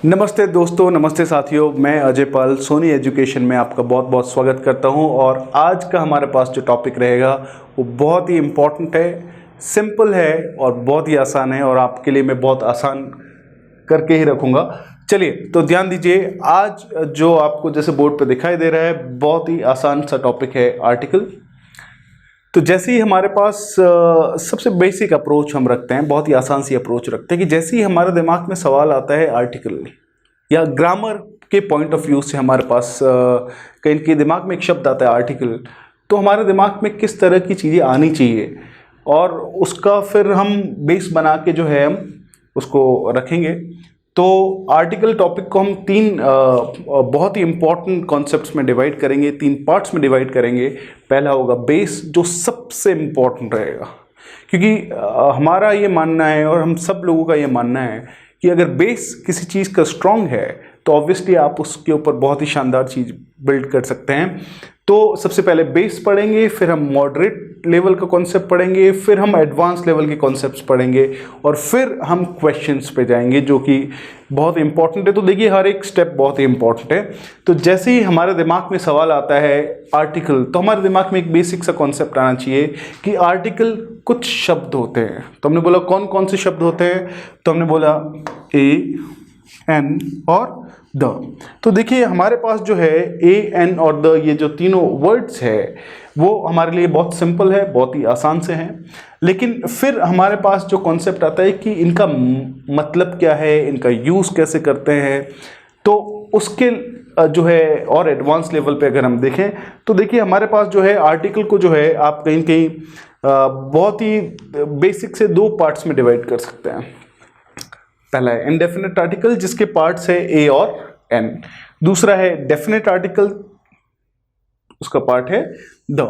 नमस्ते दोस्तों, नमस्ते साथियों। मैं अजय पाल सोनी एजुकेशन में आपका बहुत बहुत स्वागत करता हूं। और आज का हमारे पास जो टॉपिक रहेगा वो बहुत ही इम्पोर्टेंट है, सिंपल है और बहुत ही आसान है, और आपके लिए मैं बहुत आसान करके ही रखूँगा। चलिए तो ध्यान दीजिए, आज जो आपको जैसे बोर्ड पे दिखाई दे रहा है बहुत ही आसान सा टॉपिक है, आर्टिकल। तो जैसे ही हमारे पास सबसे बेसिक अप्रोच हम रखते हैं, बहुत ही आसान सी अप्रोच रखते हैं कि जैसे ही हमारे दिमाग में सवाल आता है आर्टिकल या ग्रामर के पॉइंट ऑफ व्यू से हमारे पास कहीं के दिमाग में एक शब्द आता है आर्टिकल, तो हमारे दिमाग में किस तरह की चीज़ें आनी चाहिए और उसका फिर हम बेस बना के जो है हम उसको रखेंगे। तो आर्टिकल टॉपिक को हम तीन बहुत ही इंपॉर्टेंट कॉन्सेप्ट्स में डिवाइड करेंगे, तीन पार्ट्स में डिवाइड करेंगे। पहला होगा बेस, जो सबसे इम्पॉर्टेंट रहेगा, क्योंकि हमारा ये मानना है और हम सब लोगों का ये मानना है कि अगर बेस किसी चीज़ का स्ट्रॉन्ग है तो ऑब्वियसली आप उसके ऊपर बहुत ही शानदार चीज़ बिल्ड कर सकते हैं। तो सबसे पहले बेस पढ़ेंगे, फिर हम मॉडरेट लेवल का कॉन्सेप्ट पढ़ेंगे, फिर हम एडवांस लेवल के कॉन्सेप्ट्स पढ़ेंगे और फिर हम क्वेश्चंस पे जाएंगे, जो कि बहुत इंपॉर्टेंट है। तो देखिए, हर एक स्टेप बहुत ही इंपॉर्टेंट है। तो जैसे ही हमारे दिमाग में सवाल आता है आर्टिकल, तो हमारे दिमाग में एक बेसिक सा कॉन्सेप्ट आना चाहिए कि आर्टिकल कुछ शब्द होते हैं। तो हमने बोला कौन कौन से शब्द होते हैं, तो हमने बोला ए, एन और द। तो देखिए, हमारे पास जो है ए, एन और द, ये जो तीनों वर्ड्स है वो हमारे लिए बहुत सिंपल है, बहुत ही आसान से हैं। लेकिन फिर हमारे पास जो कॉन्सेप्ट आता है कि इनका मतलब क्या है, इनका यूज़ कैसे करते हैं, तो उसके जो है और एडवांस लेवल पे अगर हम देखें तो देखिए, हमारे पास जो है आर्टिकल को जो है आप कहीं कहीं बहुत ही बेसिक से दो पार्ट्स में डिवाइड कर सकते हैं। पहला है इनडेफिनेट आर्टिकल, जिसके पार्ट्स है ए और एन। दूसरा है डेफिनेट आर्टिकल, उसका पार्ट है द।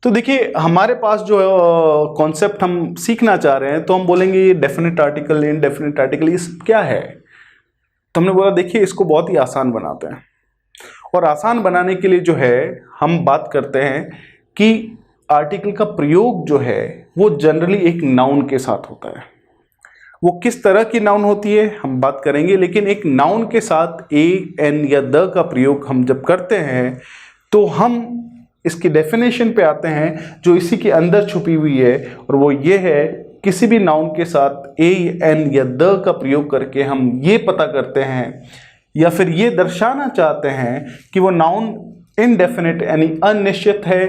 तो देखिए, हमारे पास जो कॉन्सेप्ट हम सीखना चाह रहे हैं, तो हम बोलेंगे ये डेफिनेट आर्टिकल, इनडेफिनेट आर्टिकल, ये सब क्या है। तो हमने बोला देखिए, इसको बहुत ही आसान बनाते हैं, और आसान बनाने के लिए जो है हम बात करते हैं कि आर्टिकल का प्रयोग जो है वो जनरली एक नाउन के साथ होता है। वो किस तरह की नाउन होती है हम बात करेंगे, लेकिन एक नाउन के साथ ए, एन या द का प्रयोग हम जब करते हैं तो हम इसकी डेफिनेशन पे आते हैं जो इसी के अंदर छुपी हुई है, और वो ये है, किसी भी नाउन के साथ ए, एन या द का प्रयोग करके हम ये पता करते हैं या फिर ये दर्शाना चाहते हैं कि वो नाउन इनडेफिनेट यानी अनिश्चित है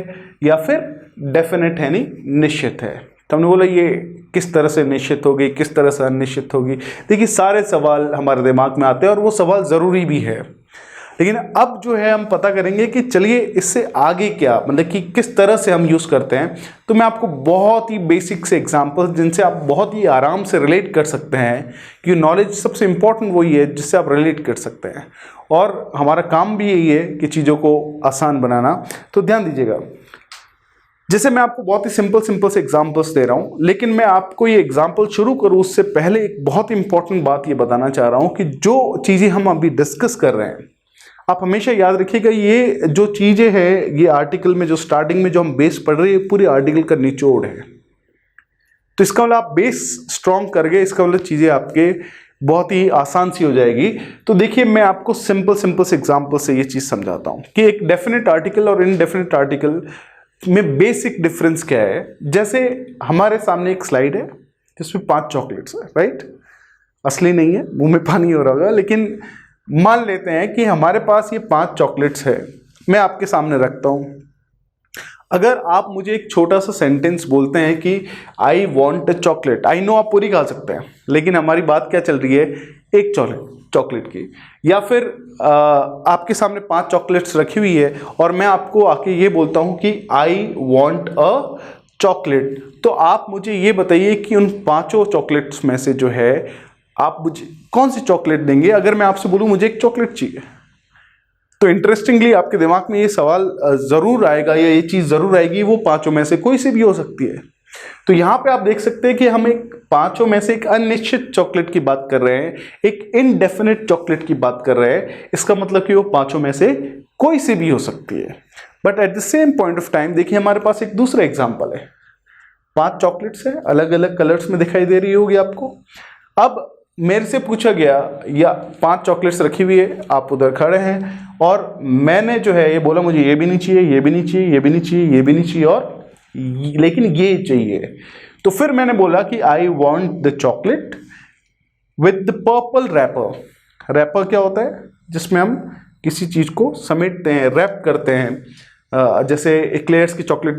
या फिर डेफिनेट यानी निश्चित है। तो हमने बोला ये किस तरह से निश्चित होगी, किस तरह से अनिश्चित होगी। देखिए, सारे सवाल हमारे दिमाग में आते हैं और वो सवाल ज़रूरी भी है, लेकिन अब जो है हम पता करेंगे कि चलिए इससे आगे क्या, मतलब कि किस तरह से हम यूज़ करते हैं। तो मैं आपको बहुत ही बेसिक से एग्जांपल्स जिनसे आप बहुत ही आराम से रिलेट कर सकते हैं, क्योंकि नॉलेज सबसे इम्पॉर्टेंट वही है जिससे आप रिलेट कर सकते हैं, और हमारा काम भी यही है कि चीज़ों को आसान बनाना। तो ध्यान दीजिएगा, जैसे मैं आपको बहुत ही सिंपल से एग्जांपल्स दे रहा हूं, लेकिन मैं आपको ये एग्जांपल शुरू करूं उससे पहले एक बहुत इंपॉर्टेंट बात ये बताना चाह रहा हूं कि जो चीज़ें हम अभी डिस्कस कर रहे हैं, आप हमेशा याद रखिएगा, ये जो चीज़ें हैं, ये आर्टिकल में जो स्टार्टिंग में जो हम बेस पढ़ रहे हैं, पूरे आर्टिकल का निचोड़ है। तो इसका मतलब आप बेस स्ट्रॉन्ग कर गए, इसका मतलब चीज़ें आपके बहुत ही आसान सी हो जाएगी। तो देखिए, मैं आपको सिंपल से एग्जाम्पल से ये चीज़ समझाता हूँ कि एक डेफिनेट आर्टिकल और इनडेफिनेट आर्टिकल में बेसिक डिफरेंस क्या है। जैसे हमारे सामने एक स्लाइड है जिसमें 5 चॉकलेट्स है, राइट। असली नहीं है, मुंह में पानी हो रहा होगा, लेकिन मान लेते हैं कि हमारे पास ये 5 चॉकलेट्स है, मैं आपके सामने रखता हूं। अगर आप मुझे एक छोटा सा सेंटेंस बोलते हैं कि I want a chocolate, I know आप पूरी खा सकते हैं, लेकिन हमारी बात क्या चल रही है, एक चॉकलेट की। या फिर आपके सामने 5 चॉकलेट्स रखी हुई है और मैं आपको आके ये बोलता हूं कि आई वॉन्ट अ चॉकलेट, तो आप मुझे ये बताइए कि उन 5 चॉकलेट्स में से जो है आप मुझे कौन सी चॉकलेट देंगे। अगर मैं आपसे बोलूं मुझे एक चॉकलेट चाहिए, तो इंटरेस्टिंगली आपके दिमाग में ये सवाल जरूर आएगा या ये चीज जरूर आएगी, वो 5 में से कोई सी भी हो सकती है। तो यहां पे आप देख सकते हैं कि हम एक 5 में से एक अनिश्चित चॉकलेट की बात कर रहे हैं, एक इनडेफिनेट चॉकलेट की बात कर रहे हैं। इसका मतलब कि वो 5 में से कोई सी भी हो सकती है। But at the same point of time देखिए, हमारे पास एक दूसरा एग्जाम्पल है। 5 चॉकलेट्स है, अलग अलग कलर्स में दिखाई दे रही होगी आपको। अब मेरे से पूछा गया या 5 चॉकलेट्स रखी हुई है, आप उधर खड़े हैं और मैंने जो है ये बोला मुझे ये भी नहीं चाहिए, ये भी नहीं चाहिए, ये भी नहीं चाहिए, ये भी नहीं चाहिए और लेकिन ये चाहिए। तो फिर मैंने बोला कि I want the chocolate with the purple wrapper. Wrapper क्या होता है? जिसमें हम किसी चीज़ को समेटते हैं, रैप करते हैं। जैसे एक्लेयर्स की चॉकलेट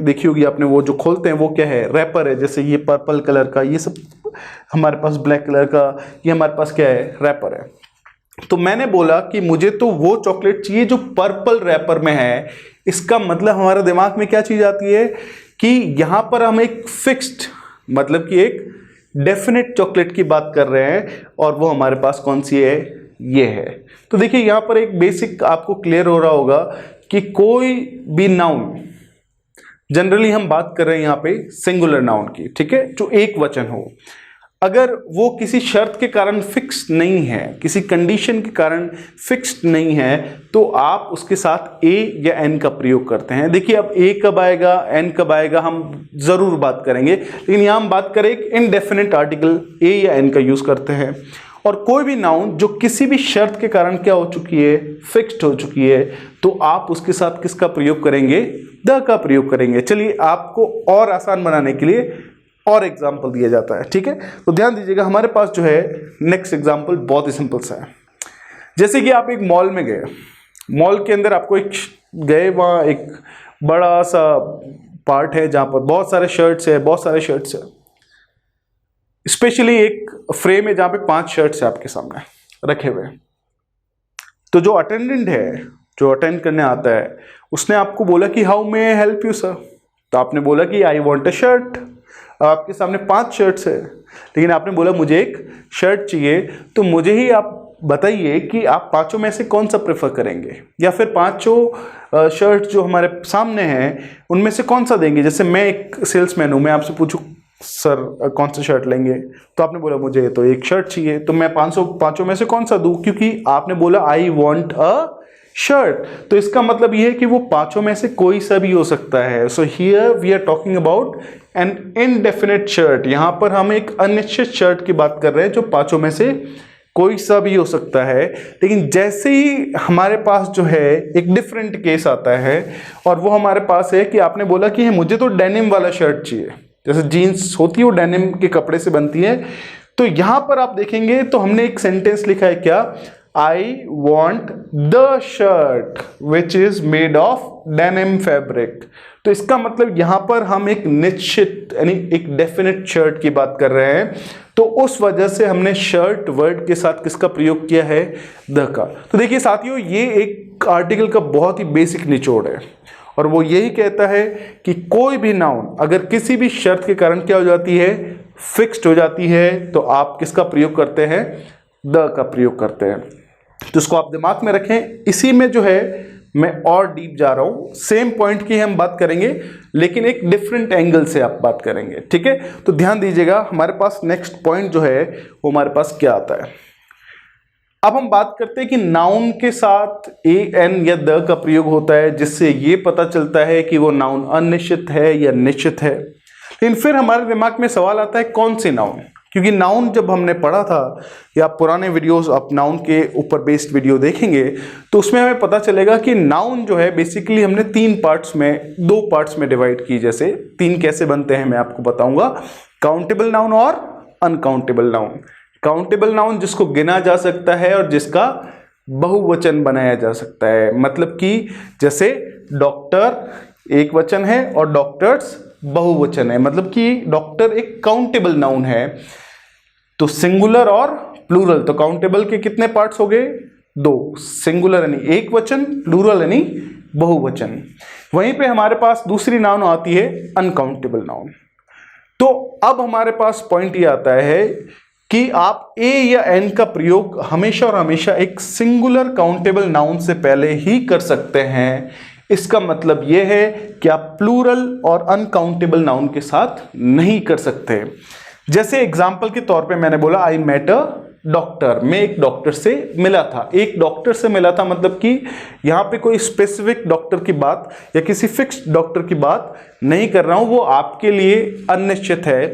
देखी होगी आपने, वो जो खोलते हैं वो क्या है? रैपर है। जैसे ये पर्पल कलर का, ये सब हमारे पास ब्लैक कलर का, ये हमारे पास क्या है? रैपर है। तो मैंने बोला कि मुझे तो वो चॉकलेट चाहिए जो पर्पल रैपर में है। इसका मतलब हमारे दिमाग में क्या चीज़ आती है कि यहाँ पर हम एक फिक्स्ड, मतलब कि एक डेफिनेट चॉकलेट की बात कर रहे हैं और वो हमारे पास कौन सी है? ये है। तो देखिए यहाँ पर एक बेसिक आपको क्लियर हो रहा होगा कि कोई भी नाउन, जनरली हम बात कर रहे हैं यहाँ पे सिंगुलर नाउन की, ठीक है, जो एक वचन हो, अगर वो किसी शर्त के कारण फिक्स नहीं है, किसी कंडीशन के कारण फिक्स्ड नहीं है, तो आप उसके साथ ए या एन का प्रयोग करते हैं। देखिए अब ए कब आएगा, एन कब आएगा, हम जरूर बात करेंगे, लेकिन यहाँ हम बात करें एक इनडेफिनेट आर्टिकल ए या एन का यूज करते हैं। और कोई भी नाउन जो किसी भी शर्त के कारण क्या हो चुकी है? फिक्स्ड हो चुकी है, तो आप उसके साथ किसका प्रयोग करेंगे? द का प्रयोग करेंगे। चलिए आपको और आसान बनाने के लिए और एग्जाम्पल दिया जाता है, ठीक है। तो ध्यान दीजिएगा, हमारे पास जो है नेक्स्ट एग्जाम्पल बहुत ही सिंपल सा है। जैसे कि आप एक मॉल में गए, मॉल के अंदर आपको एक गए, वहाँ एक बड़ा सा पार्ट है जहाँ पर बहुत सारे शर्ट्स है, बहुत सारे शर्ट्स है। स्पेशली एक फ्रेम है जहाँ पे 5 शर्ट्स है आपके सामने रखे हुए। तो जो अटेंडेंट है, जो अटेंड करने आता है, उसने आपको बोला कि how may I help you sir. तो आपने बोला कि आई वॉन्ट अ शर्ट। आपके सामने 5 शर्ट्स है, लेकिन आपने बोला मुझे एक शर्ट चाहिए। तो मुझे ही आप बताइए कि आप 5 में से कौन सा प्रेफर करेंगे, या फिर 5 शर्ट जो हमारे सामने हैं उनमें से कौन सा देंगे। जैसे मैं एक सेल्समैन हूँ, मैं आपसे पूछूं सर कौन सा शर्ट लेंगे, तो आपने बोला मुझे तो एक शर्ट चाहिए, तो मैं 500 में से कौन सा दूं, क्योंकि आपने बोला आई वॉन्ट अ शर्ट। तो इसका मतलब ये है कि वो 5 में से कोई सा भी हो सकता है। So here we are talking about an indefinite shirt. यहाँ पर हम एक अनिश्चित शर्ट की बात कर रहे हैं जो 5 में से कोई सा भी हो सकता है। लेकिन जैसे ही हमारे पास जो है एक डिफरेंट केस आता है, और वो हमारे पास है कि आपने बोला कि मुझे तो डेनिम वाला शर्ट चाहिए, जैसे जीन्स होती है वो डेनिम के कपड़े से बनती है। तो यहां पर आप देखेंगे तो हमने एक सेंटेंस लिखा है क्या? आई want the shirt which is made of denim fabric. तो इसका मतलब यहां पर हम एक निश्चित यानी एक डेफिनेट शर्ट की बात कर रहे हैं। तो उस वजह से हमने शर्ट वर्ड के साथ किसका प्रयोग किया है? द का। तो देखिए साथियों, ये एक आर्टिकल का बहुत ही बेसिक निचोड़ है, और वो यही कहता है कि कोई भी नाउन अगर किसी भी शर्त के कारण क्या हो जाती है? फिक्स्ड हो जाती है, तो आप किसका प्रयोग करते हैं? द का प्रयोग करते हैं। तो इसको आप दिमाग में रखें। इसी में जो है मैं और डीप जा रहा हूं, सेम पॉइंट की हम बात करेंगे लेकिन एक डिफरेंट एंगल से आप बात करेंगे, ठीक है। तो ध्यान दीजिएगा, हमारे पास नेक्स्ट पॉइंट जो है वो हमारे पास क्या आता है। अब हम बात करते हैं कि नाउन के साथ ए एन या द का प्रयोग होता है, जिससे ये पता चलता है कि वो नाउन अनिश्चित है या निश्चित है। लेकिन फिर हमारे दिमाग में सवाल आता है कौन से नाउन, क्योंकि नाउन जब हमने पढ़ा था, या पुराने वीडियोस आप नाउन के ऊपर बेस्ड वीडियो देखेंगे तो उसमें हमें पता चलेगा कि नाउन जो है बेसिकली हमने 2 पार्ट्स में डिवाइड की। जैसे 3 कैसे बनते हैं मैं आपको बताऊंगा, काउंटेबल नाउन और अनकाउंटेबल नाउन। काउंटेबल नाउन जिसको गिना जा सकता है और जिसका बहुवचन बनाया जा सकता है, मतलब कि जैसे डॉक्टर एक वचन है और डॉक्टर्स बहुवचन है, मतलब कि डॉक्टर एक काउंटेबल नाउन है। तो सिंगुलर और प्लूरल, तो काउंटेबल के कितने पार्ट्स हो गए? 2, सिंगुलर यानी एक वचन, प्लूरल यानी बहुवचन। वहीं पे हमारे पास दूसरी नाउन आती है अनकाउंटेबल नाउन। तो अब हमारे पास पॉइंट ये आता है कि आप ए या एन का प्रयोग हमेशा और हमेशा एक सिंगुलर काउंटेबल नाउन से पहले ही कर सकते हैं। इसका मतलब यह है कि आप प्लूरल और अनकाउंटेबल नाउन के साथ नहीं कर सकते। जैसे एग्जाम्पल के तौर पे मैंने बोला आई मेट अ डॉक्टर, मैं एक डॉक्टर से मिला था। एक डॉक्टर से मिला था मतलब कि यहाँ पे कोई स्पेसिफिक डॉक्टर की बात या किसी फिक्स्ड डॉक्टर की बात नहीं कर रहा हूँ, वो आपके लिए अनिश्चित है।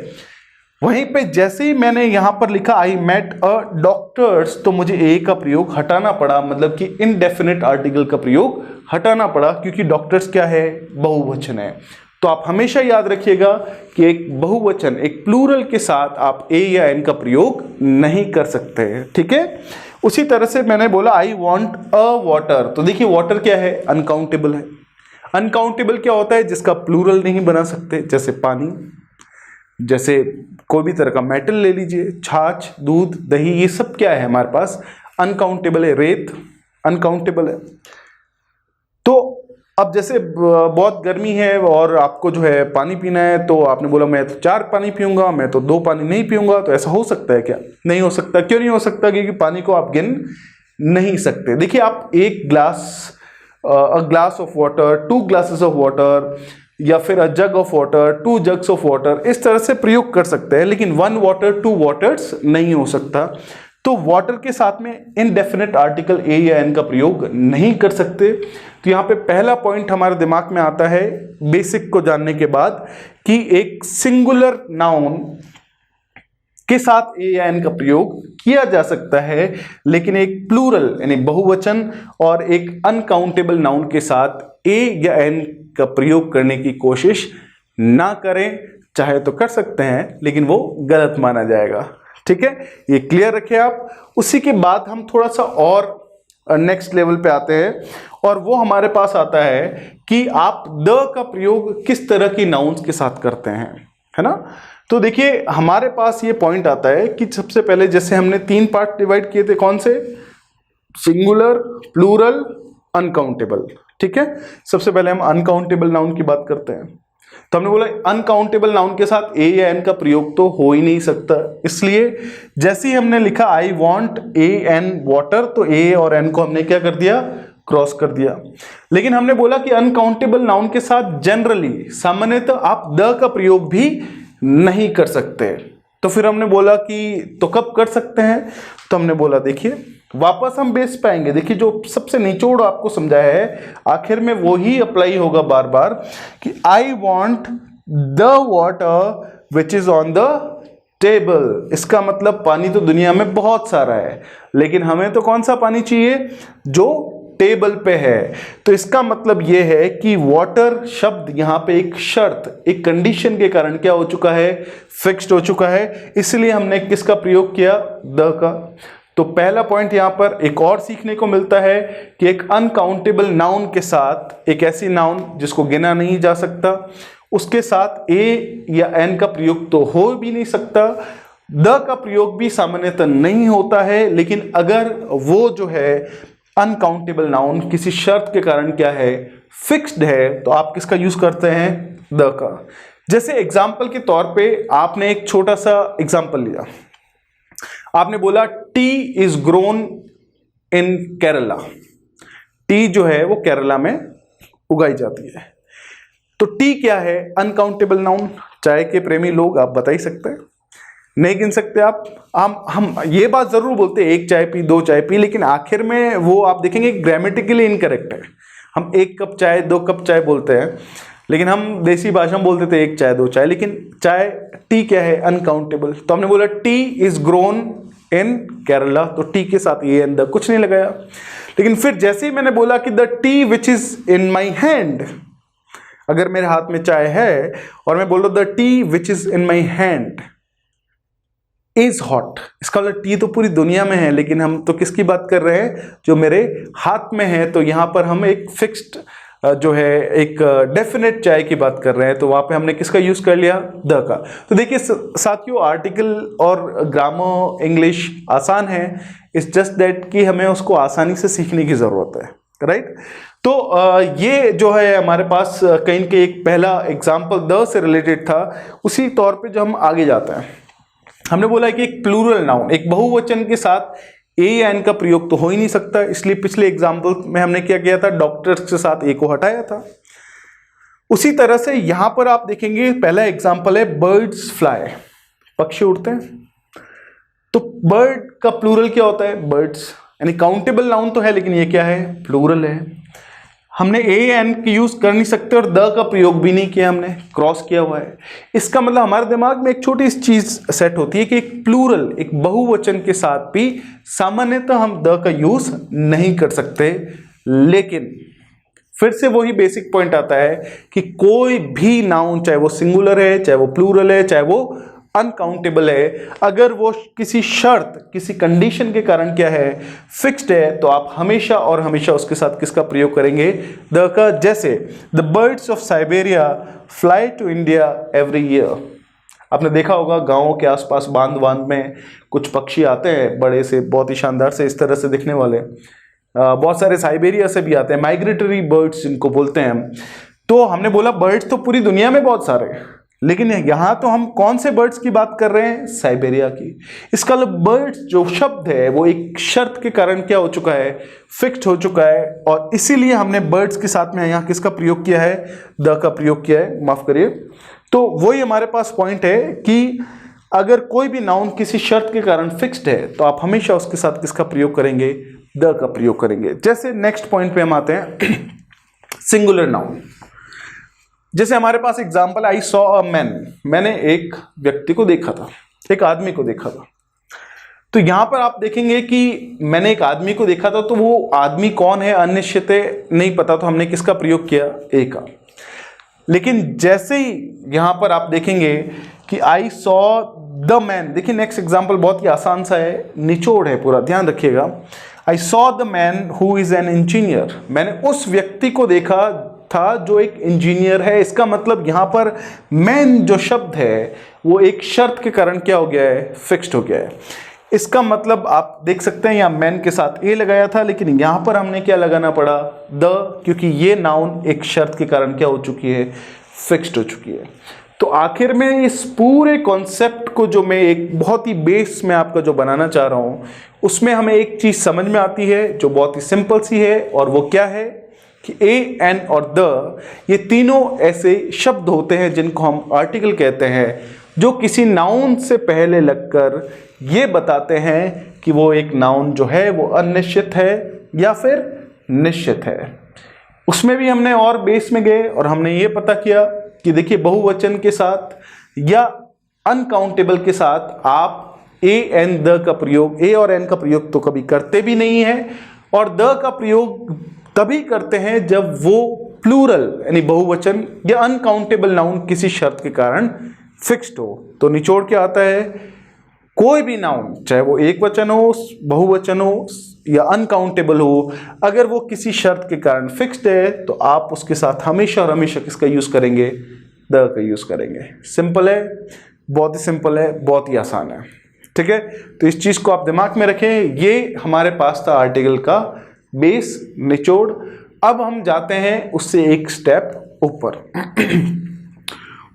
वहीं पे जैसे ही मैंने यहां पर लिखा आई मेट अ डॉक्टर्स, तो मुझे ए का प्रयोग हटाना पड़ा, मतलब कि इनडेफिनेट आर्टिकल का प्रयोग हटाना पड़ा, क्योंकि डॉक्टर्स क्या है, बहुवचन है। तो आप हमेशा याद रखिएगा कि एक बहुवचन, एक प्लूरल के साथ आप ए या एन का प्रयोग नहीं कर सकते, ठीक है। उसी तरह से मैंने बोला आई वॉन्ट अ वाटर, तो देखिए वाटर क्या है, अनकाउंटेबल है। अनकाउंटेबल क्या होता है, जिसका प्लूरल नहीं बना सकते, जैसे पानी, जैसे कोई भी तरह का मेटल ले लीजिए, छाछ, दूध, दही, ये सब क्या है हमारे पास, अनकाउंटेबल है। रेत अनकाउंटेबल है। तो अब जैसे बहुत गर्मी है और आपको जो है पानी पीना है, तो आपने बोला मैं तो 4 पानी पीऊंगा, मैं तो 2 पानी नहीं पीऊंगा, तो ऐसा हो सकता है क्या? नहीं हो सकता। क्यों नहीं हो सकता? क्योंकि पानी को आप गिन नहीं सकते। देखिए आप एक glass, a glass of water, 2 glasses of water, या फिर a jug of water, 2 jugs of water, इस तरह से प्रयोग कर सकते हैं, लेकिन 1 वाटर 2 वाटर्स नहीं हो सकता। तो वाटर के साथ में इनडेफिनेट आर्टिकल ए या एन का प्रयोग नहीं कर सकते। तो यहां पे पहला पॉइंट हमारे दिमाग में आता है बेसिक को जानने के बाद, कि एक सिंगुलर नाउन के साथ ए या एन का प्रयोग किया जा सकता है, लेकिन एक प्लूरल यानी बहुवचन और एक अनकाउंटेबल नाउन के साथ ए या एन का प्रयोग करने की कोशिश ना करें। चाहे तो कर सकते हैं, लेकिन वो गलत माना जाएगा, ठीक है। ये क्लियर रखें आप। उसी के बाद हम थोड़ा सा और नेक्स्ट लेवल पे आते हैं, और वो हमारे पास आता है कि आप द का प्रयोग किस तरह की नाउन्स के साथ करते हैं, है ना। तो देखिए हमारे पास ये पॉइंट आता है कि सबसे पहले जैसे हमने 3 पार्ट डिवाइड किए थे, कौन से, सिंगुलर, प्लूरल, अनकाउंटेबल, ठीक है। सबसे पहले हम अनकाउंटेबल नाउन की बात करते हैं। तो हमने बोला अनकाउंटेबल नाउन के साथ ए या एन का प्रयोग तो हो ही नहीं सकता, इसलिए जैसे ही हमने लिखा I want a an water, तो ए और एन को हमने क्या कर दिया, क्रॉस कर दिया। लेकिन हमने बोला कि अनकाउंटेबल नाउन के साथ जनरली, सामान्यतः आप द का प्रयोग भी नहीं कर सकते। तो फिर हमने बोला कि तो कब कर सकते हैं, तो हमने बोला देखिए वापस हम बेस पे आएंगे। देखिए जो सबसे निचोड़ आपको समझाया है, आखिर में वो ही अप्लाई होगा बार बार, कि I want the water which is on the table. इसका मतलब पानी तो दुनिया में बहुत सारा है, लेकिन हमें तो कौन सा पानी चाहिए, जो टेबल पे है। तो इसका मतलब यह है कि वाटर शब्द यहां पे एक शर्त, एक कंडीशन के कारण क्या हो चुका है, फिक्स्ड हो चुका है, इसलिए हमने किसका प्रयोग किया, द का। तो पहला पॉइंट यहां पर एक और सीखने को मिलता है कि एक अनकाउंटेबल नाउन के साथ, एक ऐसी नाउन जिसको गिना नहीं जा सकता, उसके साथ ए या एन का प्रयोग तो हो भी नहीं सकता, द का प्रयोग भी सामान्यतः नहीं होता है। लेकिन अगर वो जो है अनकाउंटेबल नाउन किसी शर्त के कारण क्या है, फिक्स्ड है, तो आप किसका यूज करते हैं, द का। जैसे एग्जाम्पल के तौर पे आपने एक छोटा सा एग्जाम्पल लिया, आपने बोला T is grown in Kerala. T जो है वो केरला में उगाई जाती है। तो टी क्या है, अनकाउंटेबल नाउन। चाय के प्रेमी लोग आप बता ही सकते हैं, नहीं गिन सकते आप। हम ये बात जरूर बोलते हैं 1 चाय पी, 2 चाय पी, लेकिन आखिर में वो आप देखेंगे ग्रामेटिकली इनकरेक्ट है। हम 1 कप चाय, 2 कप चाय बोलते हैं, लेकिन हम देसी भाषा में बोलते थे 1 चाय 2 चाय, लेकिन चाय टी क्या है, अनकाउंटेबल। तो हमने बोला T is grown in Kerala, तो टी के साथ ये एन द कुछ नहीं लगाया। लेकिन फिर जैसे ही मैंने बोला कि the T which is in my hand, अगर मेरे हाथ में चाय है और मैं बोल रहा हूं the T which is in my hand is hot, इसका मतलब टी तो पूरी दुनिया में है, लेकिन हम तो किसकी बात कर रहे हैं, जो मेरे हाथ में है। तो यहां पर हम एक फिक्स्ड जो है एक डेफिनेट चाय की बात कर रहे हैं, तो वहां पे हमने किसका यूज कर लिया, द का। तो देखिए साथियों, आर्टिकल और ग्रामर इंग्लिश आसान है, इट्स जस्ट दैट कि हमें उसको आसानी से सीखने की जरूरत है, राइट। तो ये जो है हमारे पास कहीं के एक पहला एग्जाम्पल द से रिलेटेड था। उसी तौर पे जो हम आगे जाते हैं, हमने बोला कि एक प्लूरल नाउन, एक बहुवचन के साथ ए या एन का प्रयोग तो हो ही नहीं सकता, इसलिए पिछले एग्जाम्पल में हमने क्या किया था, डॉक्टर्स के साथ ए को हटाया था। उसी तरह से यहां पर आप देखेंगे पहला एग्जाम्पल है बर्ड्स फ्लाई, पक्षी उड़ते हैं। तो बर्ड का प्लूरल क्या होता है, बर्ड्स, यानी काउंटेबल नाउन तो है, लेकिन ये क्या है, प्लूरल है। हमने ए एन की यूज कर नहीं सकते और द का प्रयोग भी नहीं किया, हमने क्रॉस किया हुआ है। इसका मतलब हमारे दिमाग में एक छोटी सी चीज सेट होती है कि एक प्लूरल, एक बहुवचन के साथ भी सामान्यतः हम द का यूज नहीं कर सकते। लेकिन फिर से वही बेसिक पॉइंट आता है कि कोई भी नाउन, चाहे वो सिंगुलर है, चाहे वो प्लूरल है, चाहे वो अनकाउंटेबल है, अगर वो किसी शर्त, किसी कंडीशन के कारण क्या है, फिक्स्ड है, तो आप हमेशा और हमेशा उसके साथ किसका प्रयोग करेंगे, द का। जैसे the birds of Siberia fly to India every year. आपने देखा होगा गांवों के आसपास बांध बांध में कुछ पक्षी आते हैं, बड़े से, बहुत ही शानदार से, इस तरह से दिखने वाले। बहुत सारे साइबेरिया से भी आते हैं, माइग्रेटरी बर्ड्स जिनको बोलते हैं हम। तो हमने बोला बर्ड्स तो पूरी दुनिया में बहुत सारे, लेकिन यहां तो हम कौन से बर्ड्स की बात कर रहे हैं, साइबेरिया की। इसका मतलब बर्ड्स जो शब्द है वो एक शर्त के कारण क्या हो चुका है, फिक्स्ड हो चुका है, और इसीलिए हमने बर्ड्स के साथ में यहां किसका प्रयोग किया है, द का प्रयोग किया है, माफ करिए। तो वही हमारे पास पॉइंट है कि अगर कोई भी नाउन किसी शर्त के कारण फिक्स्ड है तो आप हमेशा उसके साथ किसका प्रयोग करेंगे, द का प्रयोग करेंगे। जैसे नेक्स्ट पॉइंट पे हम आते हैं, सिंगुलर नाउन। जैसे हमारे पास example, I saw a man, मैंने एक व्यक्ति को देखा था, एक आदमी को देखा था। तो यहां पर आप देखेंगे कि मैंने एक आदमी को देखा था, तो वो आदमी कौन है अनिश्चित है, नहीं पता, तो हमने किसका प्रयोग किया, ए का। लेकिन जैसे ही यहां पर आप देखेंगे कि आई सॉ द मैन, देखिए नेक्स्ट एग्जांपल बहुत ही आसान सा है, निचोड़ है पूरा, ध्यान रखिएगा। I saw the man who is an engineer, मैंने उस व्यक्ति को देखा था जो एक इंजीनियर है। इसका मतलब यहां पर मैन जो शब्द है वो एक शर्त के कारण क्या हो गया है, फिक्स्ड हो गया है। इसका मतलब आप देख सकते हैं यहां मैन के साथ ए लगाया था, लेकिन यहां पर हमने क्या लगाना पड़ा, द, क्योंकि ये नाउन एक शर्त के कारण क्या हो चुकी है, फिक्स्ड हो चुकी है। तो आखिर में इस पूरे कॉन्सेप्ट को जो मैं एक बहुत ही बेस में आपका जो बनाना चाह रहा हूं, उसमें हमें एक चीज समझ में आती है जो बहुत ही सिंपल सी है, और वो क्या है कि ए, एन और द, ये तीनों ऐसे शब्द होते हैं जिनको हम आर्टिकल कहते हैं, जो किसी नाउन से पहले लगकर ये बताते हैं कि वो एक नाउन जो है वो अनिश्चित है या फिर निश्चित है। उसमें भी हमने और बेस में गए और हमने ये पता किया कि देखिए बहुवचन के साथ या अनकाउंटेबल के साथ आप ए एन द का प्रयोग, ए और एन का प्रयोग तो कभी करते भी नहीं है, और द का प्रयोग तभी करते हैं जब वो प्लूरल यानी बहुवचन या अनकाउंटेबल नाउन किसी शर्त के कारण फिक्स्ड हो। तो निचोड़ क्या आता है, कोई भी नाउन, चाहे वो एक वचन हो, बहुवचन हो या अनकाउंटेबल हो, अगर वो किसी शर्त के कारण फिक्स्ड है तो आप उसके साथ हमेशा और हमेशा किसका यूज करेंगे, द का यूज करेंगे। सिंपल है, बहुत ही सिंपल है, बहुत ही आसान है, ठीक है। तो इस चीज को आप दिमाग में रखें। ये हमारे पास था आर्टिकल का बेस, निचोड़। अब हम जाते हैं उससे एक स्टेप ऊपर।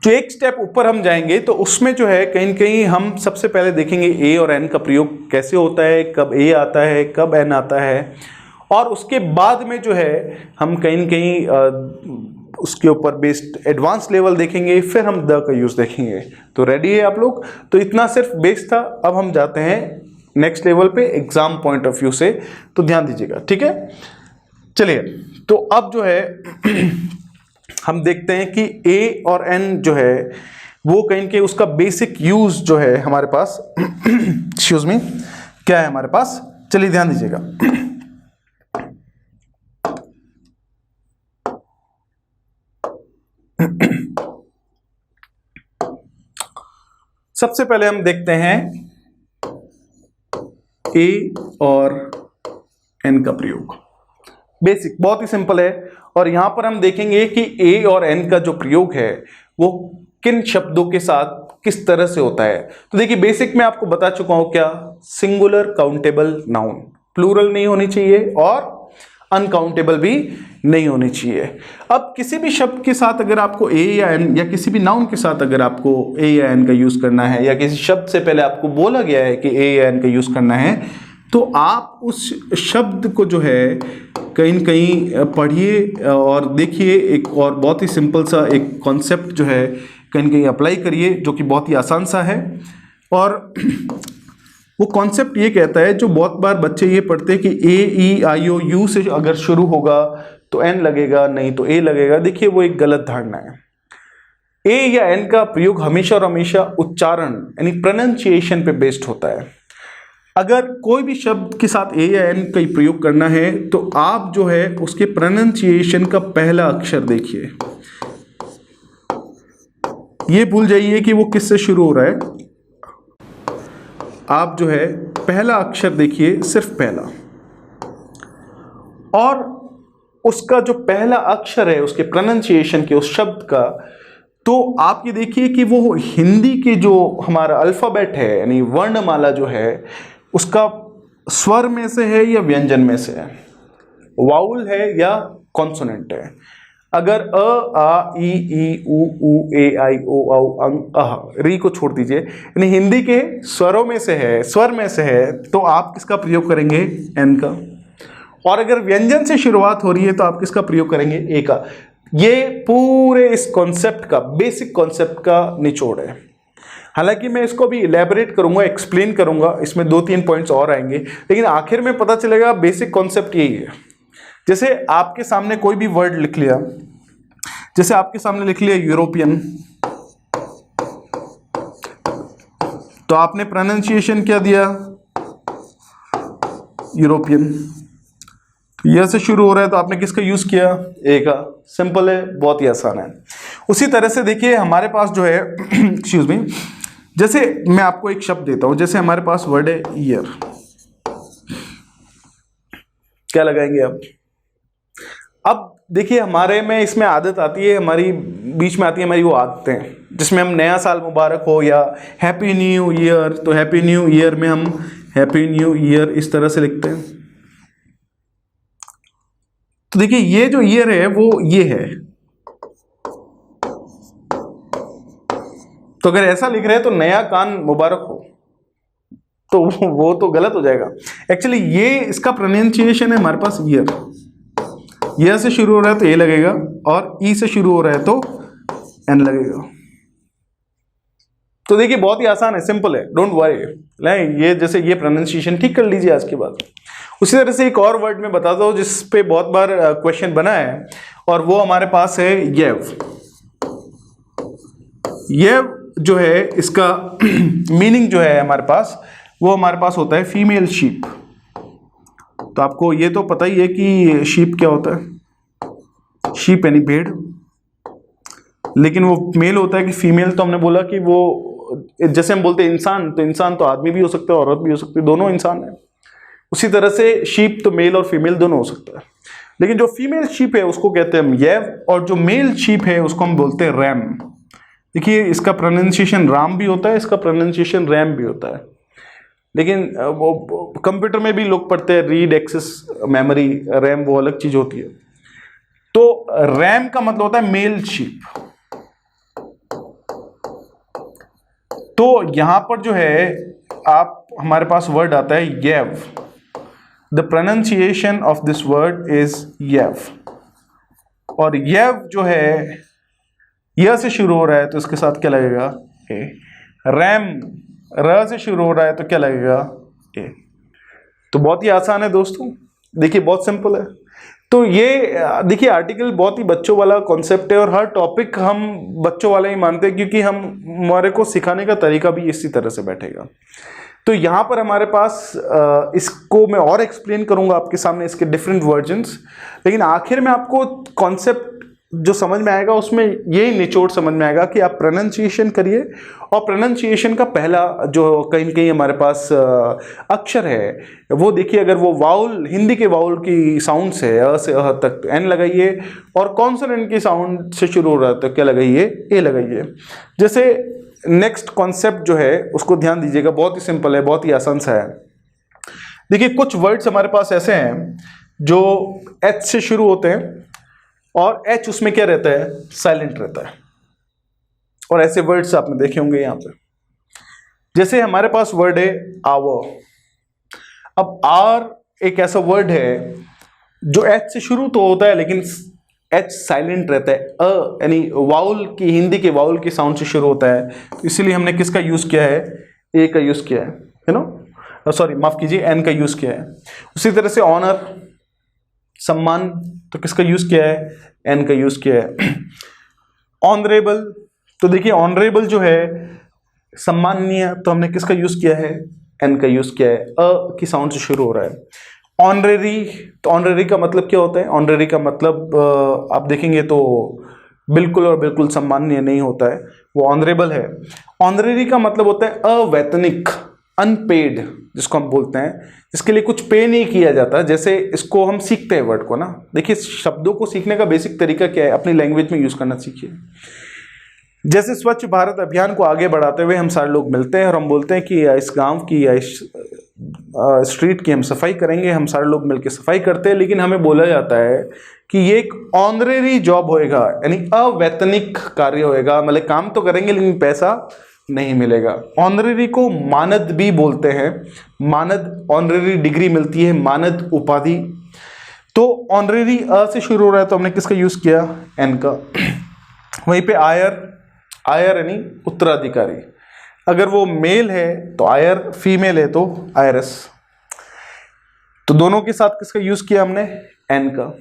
जो एक स्टेप ऊपर हम जाएंगे तो उसमें जो है कहीं न कहीं हम सबसे पहले देखेंगे ए और एन का प्रयोग कैसे होता है, कब ए आता है, कब एन आता है, और उसके बाद में जो है हम कहीं न कहीं उसके ऊपर बेस्ड एडवांस लेवल देखेंगे, फिर हम द का यूज देखेंगे। तो रेडी है आप लोग? तो इतना सिर्फ बेस था। अब हम जाते हैं नेक्स्ट लेवल पे एग्जाम पॉइंट ऑफ व्यू से, तो ध्यान दीजिएगा, ठीक है। चलिए, तो अब जो है हम देखते हैं कि ए और एन जो है वो कहीं के उसका बेसिक यूज जो है हमारे पास एक्सक्यूज मी क्या है हमारे पास। चलिए ध्यान दीजिएगा। सबसे पहले हम देखते हैं ए और एन का प्रयोग। बेसिक, बहुत ही सिंपल है, और यहां पर हम देखेंगे कि ए और एन का जो प्रयोग है वो किन शब्दों के साथ किस तरह से होता है। तो देखिए, बेसिक में आपको बता चुका हूं क्या, सिंगुलर काउंटेबल नाउन, प्लूरल नहीं होनी चाहिए और अनकाउंटेबल भी नहीं होनी चाहिए। अब किसी भी शब्द के साथ अगर आपको ए या एन, या किसी भी नाउन के साथ अगर आपको ए या एन का यूज करना है, या किसी शब्द से पहले आपको बोला गया है कि ए या एन का यूज करना है, तो आप उस शब्द को जो है कहीं न कहीं पढ़िए और देखिए। एक और बहुत ही सिंपल सा एक कॉन्सेप्ट जो है कहीं न कहीं अप्लाई करिए, जो कि बहुत ही आसान सा है। और वो कॉन्सेप्ट ये कहता है, जो बहुत बार बच्चे ये पढ़ते हैं कि ए ई आई ओ यू से अगर शुरू होगा तो एन लगेगा, नहीं तो ए लगेगा। देखिए वो एक गलत धारणा है। ए या एन का प्रयोग हमेशा और हमेशा उच्चारण यानी प्रोनाउंसिएशन पे बेस्ड होता है। अगर कोई भी शब्द के साथ ए या एन का प्रयोग करना है तो आप जो है उसके प्रोनाउंसिएशन का पहला अक्षर देखिए, ये भूल जाइए कि वो किससे शुरू हो रहा है। आप जो है पहला अक्षर देखिए, सिर्फ पहला, और उसका जो पहला अक्षर है उसके प्रोनाउंसिएशन के उस शब्द का, तो आप ये देखिए कि वो हिंदी के जो हमारा अल्फाबेट है यानी वर्णमाला जो है उसका स्वर में से है या व्यंजन में से है, वाउल है या कॉन्सोनेंट है। अगर अ आ ई ई उ ए आई ओ औ अंग अह री को छोड़ दीजिए, यानी हिंदी के स्वरों में से है, स्वर में से है, तो आप किसका प्रयोग करेंगे? एन का। और अगर व्यंजन से शुरुआत हो रही है तो आप किसका प्रयोग करेंगे? ए का। ये पूरे इस कॉन्सेप्ट का, बेसिक कॉन्सेप्ट का निचोड़ है। हालांकि मैं इसको भी इलेबोरेट करूंगा, एक्सप्लेन करूंगा, इसमें 2-3 पॉइंट्स और आएंगे, लेकिन आखिर में पता चलेगा बेसिक कॉन्सेप्ट यही है। जैसे आपके सामने कोई भी वर्ड लिख लिया, जैसे आपके सामने लिख लिया यूरोपियन, तो आपने प्रोनाउंसिएशन क्या दिया? यूरोपियन। यह से शुरू हो रहा है तो आपने किसका यूज किया? ए का। सिंपल है, बहुत ही आसान है। उसी तरह से देखिए हमारे पास जो है एक्सक्यूज मी, जैसे मैं आपको एक शब्द देता हूं, जैसे हमारे पास वर्ड है ईयर, क्या लगाएंगे आप? अब देखिए हमारे में इसमें आदत आती है, हमारी बीच में आती है हमारी वो आदतें, जिसमें हम नया साल मुबारक हो या हैप्पी न्यू ईयर, तो हैप्पी न्यू ईयर में हम हैप्पी न्यू ईयर इस तरह से लिखते हैं। तो देखिए ये जो ईयर है वो ये है, तो अगर ऐसा लिख रहे हैं तो नया कान मुबारक हो, तो वो तो गलत हो जाएगा। एक्चुअली ये इसका प्रोनाउंसिएशन है हमारे पास ईयर से शुरू हो रहा है तो ए लगेगा, और ई से शुरू हो रहा है तो एन लगेगा। तो देखिए बहुत ही आसान है, सिंपल है, डोंट वरी। नहीं, ये जैसे ये प्रोनाउंसिएशन ठीक कर लीजिए आज के बाद। उसी तरह से एक और वर्ड में बताता हूं जिस पे बहुत बार क्वेश्चन बना है, और वो हमारे पास है येव। येव जो है इसका मीनिंग जो है हमारे पास, वो हमारे पास होता है फीमेल शीप। तो आपको ये तो पता ही है कि शीप क्या होता है, शीप यानी भेड़, लेकिन वो मेल होता है कि फीमेल। तो हमने बोला कि वो जैसे हम बोलते हैं इंसान, तो इंसान तो आदमी भी हो सकता है, औरत भी हो सकती है, दोनों इंसान है। उसी तरह से शीप तो मेल और फीमेल दोनों हो सकता है, लेकिन जो फीमेल शीप है उसको कहते हैं हम येव, और जो मेल शीप है उसको हम बोलते हैं रैम। देखिए इसका प्रोनाउंसिएशन राम भी होता है, इसका प्रोनाउंसिएशन रैम भी होता है, लेकिन वो कंप्यूटर में भी लोग पढ़ते हैं रीड एक्सेस मेमोरी, रैम वो अलग चीज होती है। तो रैम का मतलब होता है मेल शीप। तो यहां पर जो है आप हमारे पास वर्ड आता है येव। The pronunciation of this word is येव, और येव जो है यह से शुरू हो रहा है तो इसके साथ क्या लगेगा? ए। रैम र से शुरू हो रहा है तो क्या लगेगा? ए। तो बहुत ही आसान है दोस्तों, देखिए बहुत सिंपल है। तो ये देखिए आर्टिकल बहुत ही बच्चों वाला कॉन्सेप्ट है, और हर टॉपिक हम बच्चों वाला ही मानते हैं, क्योंकि हमारे को सिखाने का तरीका भी इसी तरह से बैठेगा। तो यहाँ पर हमारे पास इसको मैं और एक्सप्लेन करूंगा आपके सामने, इसके डिफरेंट वर्जन्स, लेकिन आखिर में आपको कॉन्सेप्ट जो समझ में आएगा उसमें यही निचोड़ समझ में आएगा कि आप प्रोनाउंसिएशन करिए, और प्रोनाउंसिएशन का पहला जो कहीं न कहीं हमारे पास अक्षर है वो देखिए, अगर वो वाउल, हिंदी के वाउल की साउंड्स है अ से अह तक, तो एन लगाइए, और कॉन्सोनेंट की साउंड से शुरू हो रहा है तो क्या लगाइए? ए लगाइए। जैसे नेक्स्ट कॉन्सेप्ट जो है उसको ध्यान दीजिएगा, बहुत ही सिंपल है, बहुत ही आसान सा है। देखिए कुछ वर्ड्स हमारे पास ऐसे हैं जो एच से शुरू होते हैं, और एच उसमें क्या रहता है? साइलेंट रहता है, और ऐसे वर्ड्स आपने देखे होंगे यहाँ पे। जैसे हमारे पास वर्ड है आवर। अब आर एक ऐसा वर्ड है जो एच से शुरू तो होता है, लेकिन एच साइलेंट रहता है, अ यानी वाउल की, हिंदी के वाउल की साउंड से शुरू होता है, तो इसीलिए हमने किसका यूज किया है? ए का यूज किया है, यू नो, सॉरी माफ कीजिए, एन का यूज किया है। उसी तरह से ऑनर, सम्मान, तो किसका यूज किया है, एन का यूज किया है। ऑनरेबल, तो देखिए ऑनरेबल जो है सम्माननीय, तो हमने किसका यूज किया है, एन का यूज किया है, अ की साउंड से शुरू हो रहा है। ऑनरेरी, तो ऑनरेरी का मतलब क्या होता है, ऑनरेरी का मतलब आप देखेंगे तो बिल्कुल और बिल्कुल सम्माननीय नहीं होता है, वो ऑनरेबल है। ऑनरेरी का मतलब होता है अवैतनिक, अनपेड जिसको हम बोलते हैं, जिसके लिए कुछ पे नहीं किया जाता। जैसे इसको हम सीखते हैं वर्ड को ना, देखिए शब्दों को सीखने का बेसिक तरीका क्या है, अपनी लैंग्वेज में यूज करना सीखिए। जैसे स्वच्छ भारत अभियान को आगे बढ़ाते हुए हम सारे लोग मिलते हैं और हम बोलते हैं कि इस गांव की या इस स्ट्रीट की हम सफाई करेंगे, हम सारे लोग मिलकर सफाई करते हैं, लेकिन हमें बोला जाता है कि ये एक ऑनरेरी जॉब होएगा, यानी अवैतनिक कार्य होएगा, मतलब काम तो करेंगे लेकिन पैसा नहीं मिलेगा। ऑनरेरी को मानद भी बोलते हैं, मानद ऑनरेरी डिग्री मिलती है, मानद उपाधि। तो ऑनरेरी अ से शुरू हो रहा है, तो हमने किसका यूज किया, एन का। वहीं पे आयर, आयर यानी उत्तराधिकारी, अगर वो मेल है तो आयर, फीमेल है तो आयरस। तो दोनों के साथ किसका यूज किया हमने, एन का।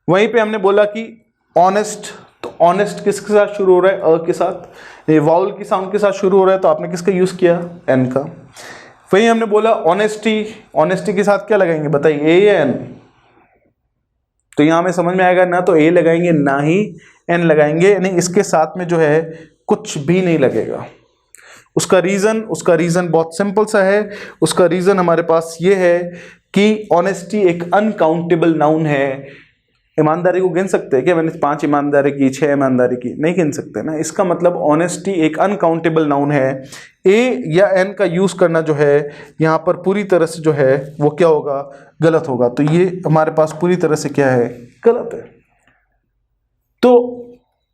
वहीं पे हमने बोला कि ऑनेस्ट, तो ऑनेस्ट किसके साथ शुरू हो रहा है, अ के साथ, ये वाउल की साउंड के साथ शुरू हो रहा है, तो आपने किसका यूज किया, एन का। वहीं हमने बोला ऑनेस्टी, ऑनेस्टी के साथ क्या लगाएंगे बताइए, ए या एन। तो यहां हमें समझ में आएगा, ना तो ए लगाएंगे ना ही एन लगाएंगे, यानी इसके साथ में जो है कुछ भी नहीं लगेगा। उसका रीजन बहुत सिंपल सा है। उसका रीजन हमारे पास ये है कि ऑनेस्टी एक अनकाउंटेबल नाउन है। ईमानदारी को गिन सकते हैं क्या, मैंने 5 ईमानदारी की, 6 ईमानदारी की, नहीं गिन सकते ना। इसका मतलब ऑनेस्टी एक अनकाउंटेबल नाउन है। ए या एन का यूज करना जो है यहाँ पर पूरी तरह से जो है वो क्या होगा, गलत होगा। तो ये हमारे पास पूरी तरह से क्या है, गलत है। तो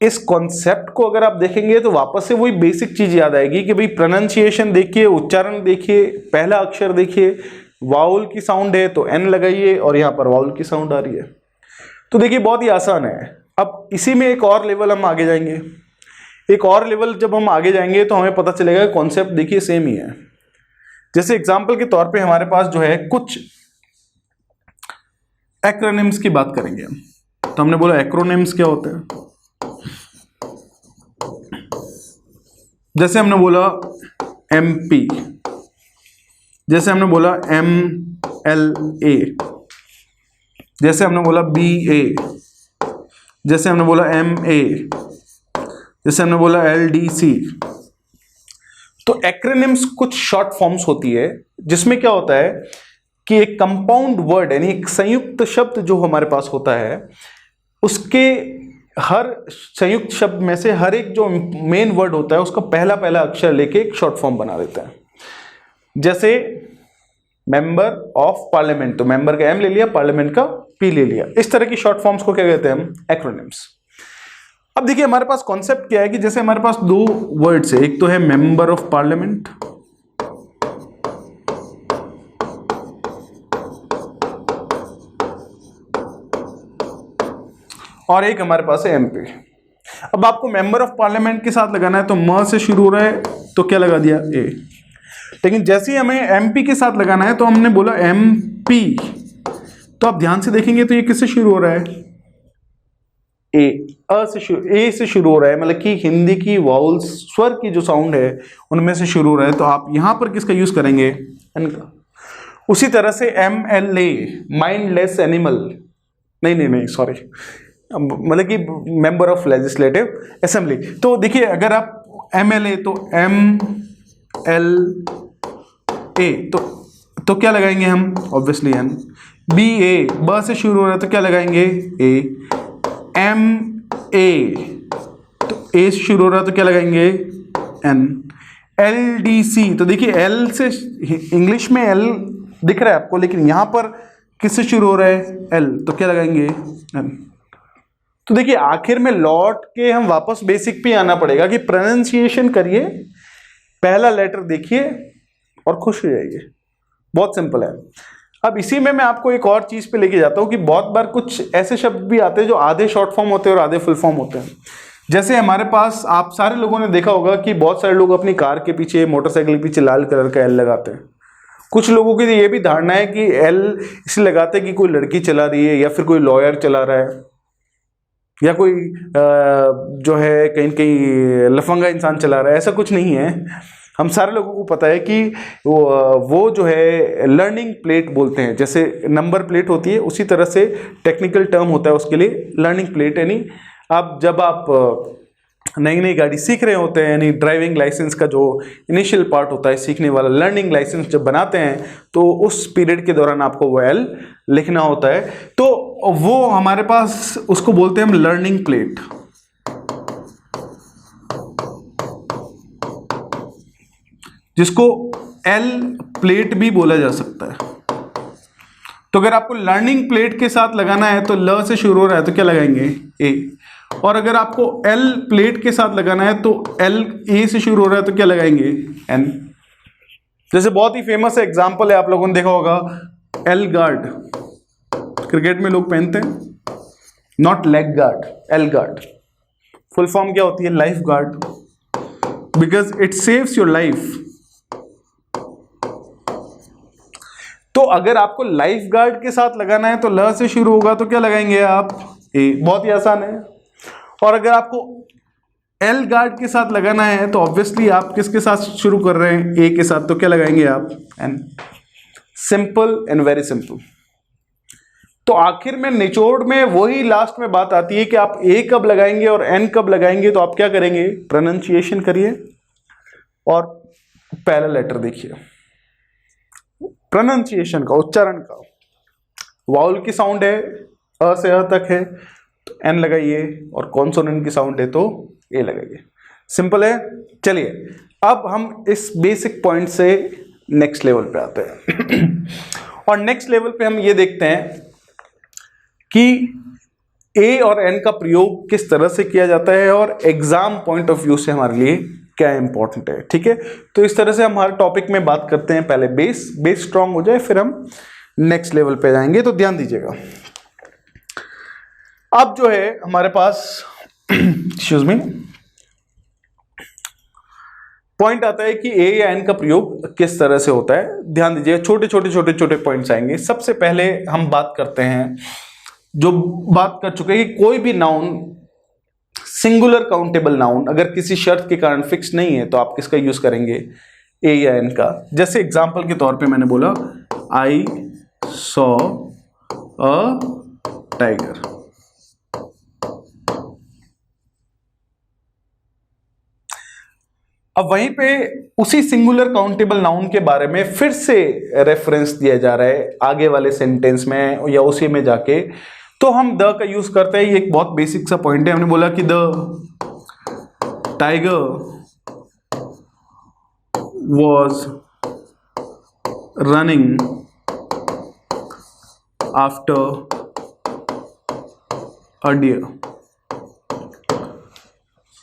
इस कॉन्सेप्ट को अगर आप देखेंगे तो वापस से वही बेसिक चीज याद आएगी कि भाई प्रोनाउंसिएशन देखिए, उच्चारण देखिए, पहला अक्षर देखिए, वाउल की साउंड है तो एन लगाइए और यहाँ पर वाउल की साउंड आ रही है। तो देखिए बहुत ही आसान है। अब इसी में एक और लेवल हम आगे जाएंगे। एक और लेवल जब हम आगे जाएंगे तो हमें पता चलेगा कॉन्सेप्ट देखिए सेम ही है। जैसे एग्जाम्पल के तौर पे हमारे पास जो है कुछ एक्रोनिम्स की बात करेंगे हम। तो हमने बोला एक्रोनिम्स क्या होते हैं, जैसे हमने बोला MP, जैसे हमने बोला MLA, जैसे हमने बोला BA, जैसे हमने बोला MA, जैसे हमने बोला LDC। तो एक्रोनिम्स कुछ शॉर्ट फॉर्म्स होती है जिसमें क्या होता है कि एक कंपाउंड वर्ड यानी एक संयुक्त शब्द जो हमारे पास होता है, उसके हर संयुक्त शब्द में से हर एक जो मेन वर्ड होता है उसका पहला पहला अक्षर लेके एक शॉर्ट फॉर्म बना देता है। जैसे मेंबर ऑफ पार्लियामेंट, तो मेंबर का एम ले लिया, पार्लियामेंट का पी ले लिया। इस तरह की शॉर्ट फॉर्म्स को क्या कहते हैं हम, एक्रोनिम्स। अब देखिए हमारे पास कॉन्सेप्ट क्या है कि जैसे हमारे पास 2 वर्ड्स है, एक तो है मेंबर ऑफ पार्लियामेंट और एक हमारे पास है MP। अब आपको मेंबर ऑफ पार्लियामेंट के साथ लगाना है तो म से शुरू हो रहा है तो क्या लगा दिया, ए। लेकिन जैसे ही हमें MP के साथ लगाना है तो हमने बोला MP। तो आप ध्यान से देखेंगे तो ये किससे शुरू हो रहा है, ए से शुरू हो रहा है, मतलब कि हिंदी की वाउल्स स्वर की जो साउंड है उनमें से शुरू हो रहा है। तो आप यहां पर किसका यूज करेंगे, एन का। उसी तरह से MLA, माइंडलेस एनिमल, नहीं सॉरी, मतलब कि मेंबर ऑफ लेजिस्लेटिव असेंबली। तो देखिए अगर आप MLA तो MLA तो क्या लगाएंगे हम, ऑब्वियसली एन। BA, ब से शुरू हो रहा है तो क्या लगाएंगे, ए। MA, तो ए से शुरू हो रहा है तो क्या लगाएंगे, एन। LDC, तो देखिए एल से, इंग्लिश में एल दिख रहा है आपको, लेकिन यहां पर किससे शुरू हो रहा है, एल, तो क्या लगाएंगे, एन। तो देखिए आखिर में लौट के हम वापस बेसिक पे आना पड़ेगा कि प्रोनाउंसिएशन करिए, पहला लेटर देखिए और खुश हो जाइए। बहुत सिंपल है। अब इसी में मैं आपको एक और चीज पे लेके जाता हूं कि बहुत बार कुछ ऐसे शब्द भी आते हैं जो आधे शॉर्ट फॉर्म होते हैं और आधे फुल फॉर्म होते हैं। जैसे हमारे पास, आप सारे लोगों ने देखा होगा कि बहुत सारे लोग अपनी कार के पीछे, मोटरसाइकिल के पीछे लाल कलर का एल लगाते हैं, कुछ लोगों की ये भी धारणा है कि एल इसलिए लगाते हैं कि कोई लड़की चला रही है या फिर कोई लॉयर चला रहा है या कोई जो है कहीं कहीं लफंगा इंसान चला रहा है। ऐसा कुछ नहीं है। हम सारे लोगों को पता है कि वो जो है लर्निंग प्लेट बोलते हैं, जैसे नंबर प्लेट होती है उसी तरह से टेक्निकल टर्म होता है उसके लिए लर्निंग प्लेट। यानी जब आप नई नई गाड़ी सीख रहे होते हैं, यानी ड्राइविंग लाइसेंस का जो इनिशियल पार्ट होता है सीखने वाला, लर्निंग लाइसेंस जब बनाते हैं तो उस पीरियड के दौरान आपको वो एल लिखना होता है। तो वो हमारे पास उसको बोलते हैं हम लर्निंग प्लेट, जिसको एल प्लेट भी बोला जा सकता है। तो अगर आपको लर्निंग प्लेट के साथ लगाना है तो ल से शुरू हो रहा है तो क्या लगाएंगे? ए। और अगर आपको एल प्लेट के साथ लगाना है तो एल ए से शुरू हो रहा है तो क्या लगाएंगे? एन। जैसे बहुत ही फेमस एग्जांपल है, आप लोगों ने देखा होगा एल गार्ड, क्रिकेट में लोग पहनते हैं, not leg guard, L guard. Full form क्या होती है? Life guard, because it saves your life. तो अगर आपको लाइफ गार्ड के साथ लगाना है तो ल से शुरू होगा तो क्या लगाएंगे आप? ए। बहुत ही आसान है। और अगर आपको एल गार्ड के साथ लगाना है तो ऑब्वियसली आप किसके साथ शुरू कर रहे हैं? ए के साथ, तो क्या लगाएंगे आप? An. Simple and very simple. तो आखिर में निचोड़ में वही लास्ट में बात आती है कि आप ए कब लगाएंगे और एन कब लगाएंगे। तो आप क्या करेंगे? प्रोनाउंसिएशन करिए और पहला लेटर देखिए, प्रोनाउंसिएशन का, उच्चारण का। वाउल की साउंड है, अ से अ तक है तो एन लगाइए, और कॉन्सोनेंट की साउंड है तो ए लगाइए। सिंपल है। चलिए अब हम इस बेसिक पॉइंट से नेक्स्ट लेवल पे आते हैं और नेक्स्ट लेवल पे हम ये देखते हैं कि ए और एन का प्रयोग किस तरह से किया जाता है और एग्जाम पॉइंट ऑफ व्यू से हमारे लिए क्या इंपॉर्टेंट है। ठीक है, तो इस तरह से हम हर टॉपिक में बात करते हैं। पहले बेस स्ट्रांग हो जाए, फिर हम नेक्स्ट लेवल पे जाएंगे। तो ध्यान दीजिएगा, अब जो है हमारे पास एक्सक्यूज मी पॉइंट आता है कि ए या एन का प्रयोग किस तरह से होता है। ध्यान दीजिए, छोटे छोटे पॉइंट्स आएंगे। सबसे पहले हम बात करते हैं, जो बात कर चुके हैं कि कोई भी नाउन, सिंगुलर काउंटेबल नाउन, अगर किसी शर्त के कारण फिक्स नहीं है तो आप किसका यूज करेंगे? ए या एन का। जैसे एग्जांपल के तौर पे मैंने बोला आई सॉ अ टाइगर। अब वहीं पे उसी सिंगुलर काउंटेबल नाउन के बारे में फिर से रेफरेंस दिया जा रहा है आगे वाले सेंटेंस में या उसी में जाके, तो हम द का यूज करते हैं। ये एक बहुत बेसिक सा पॉइंट है। हमने बोला कि the tiger was running after a deer.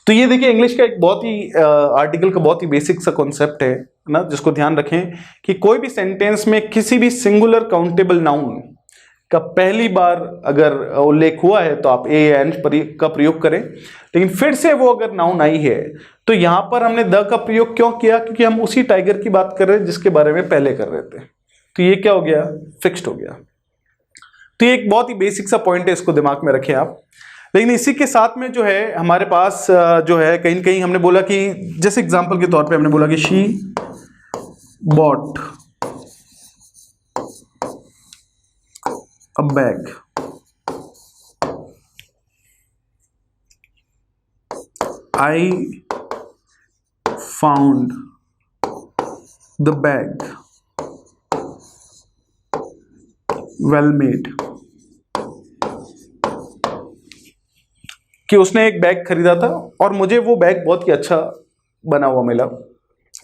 तो ये देखिए, इंग्लिश का एक बहुत ही आर्टिकल का बहुत ही बेसिक सा कॉन्सेप्ट है ना, जिसको ध्यान रखें कि कोई भी सेंटेंस में किसी भी सिंगुलर काउंटेबल नाउन का पहली बार अगर उल्लेख हुआ है तो आप ए या एन का प्रयोग करें। लेकिन फिर से वो अगर नाउन आई है तो यहां पर हमने द का प्रयोग क्यों किया? क्योंकि हम उसी टाइगर की बात कर रहे हैं जिसके बारे में पहले कर रहे थे। तो ये क्या हो गया? फिक्स्ड हो गया। तो ये एक बहुत ही बेसिक सा पॉइंट है, इसको दिमाग में रखें आप। लेकिन इसी के साथ में जो है हमारे पास जो है कहीं कहीं हमने बोला कि, जैसे एग्जांपल के तौर पे हमने बोला कि she bought a bag. I found the bag well made. कि उसने एक बैग खरीदा था और मुझे वो बैग बहुत ही अच्छा बना हुआ मिला,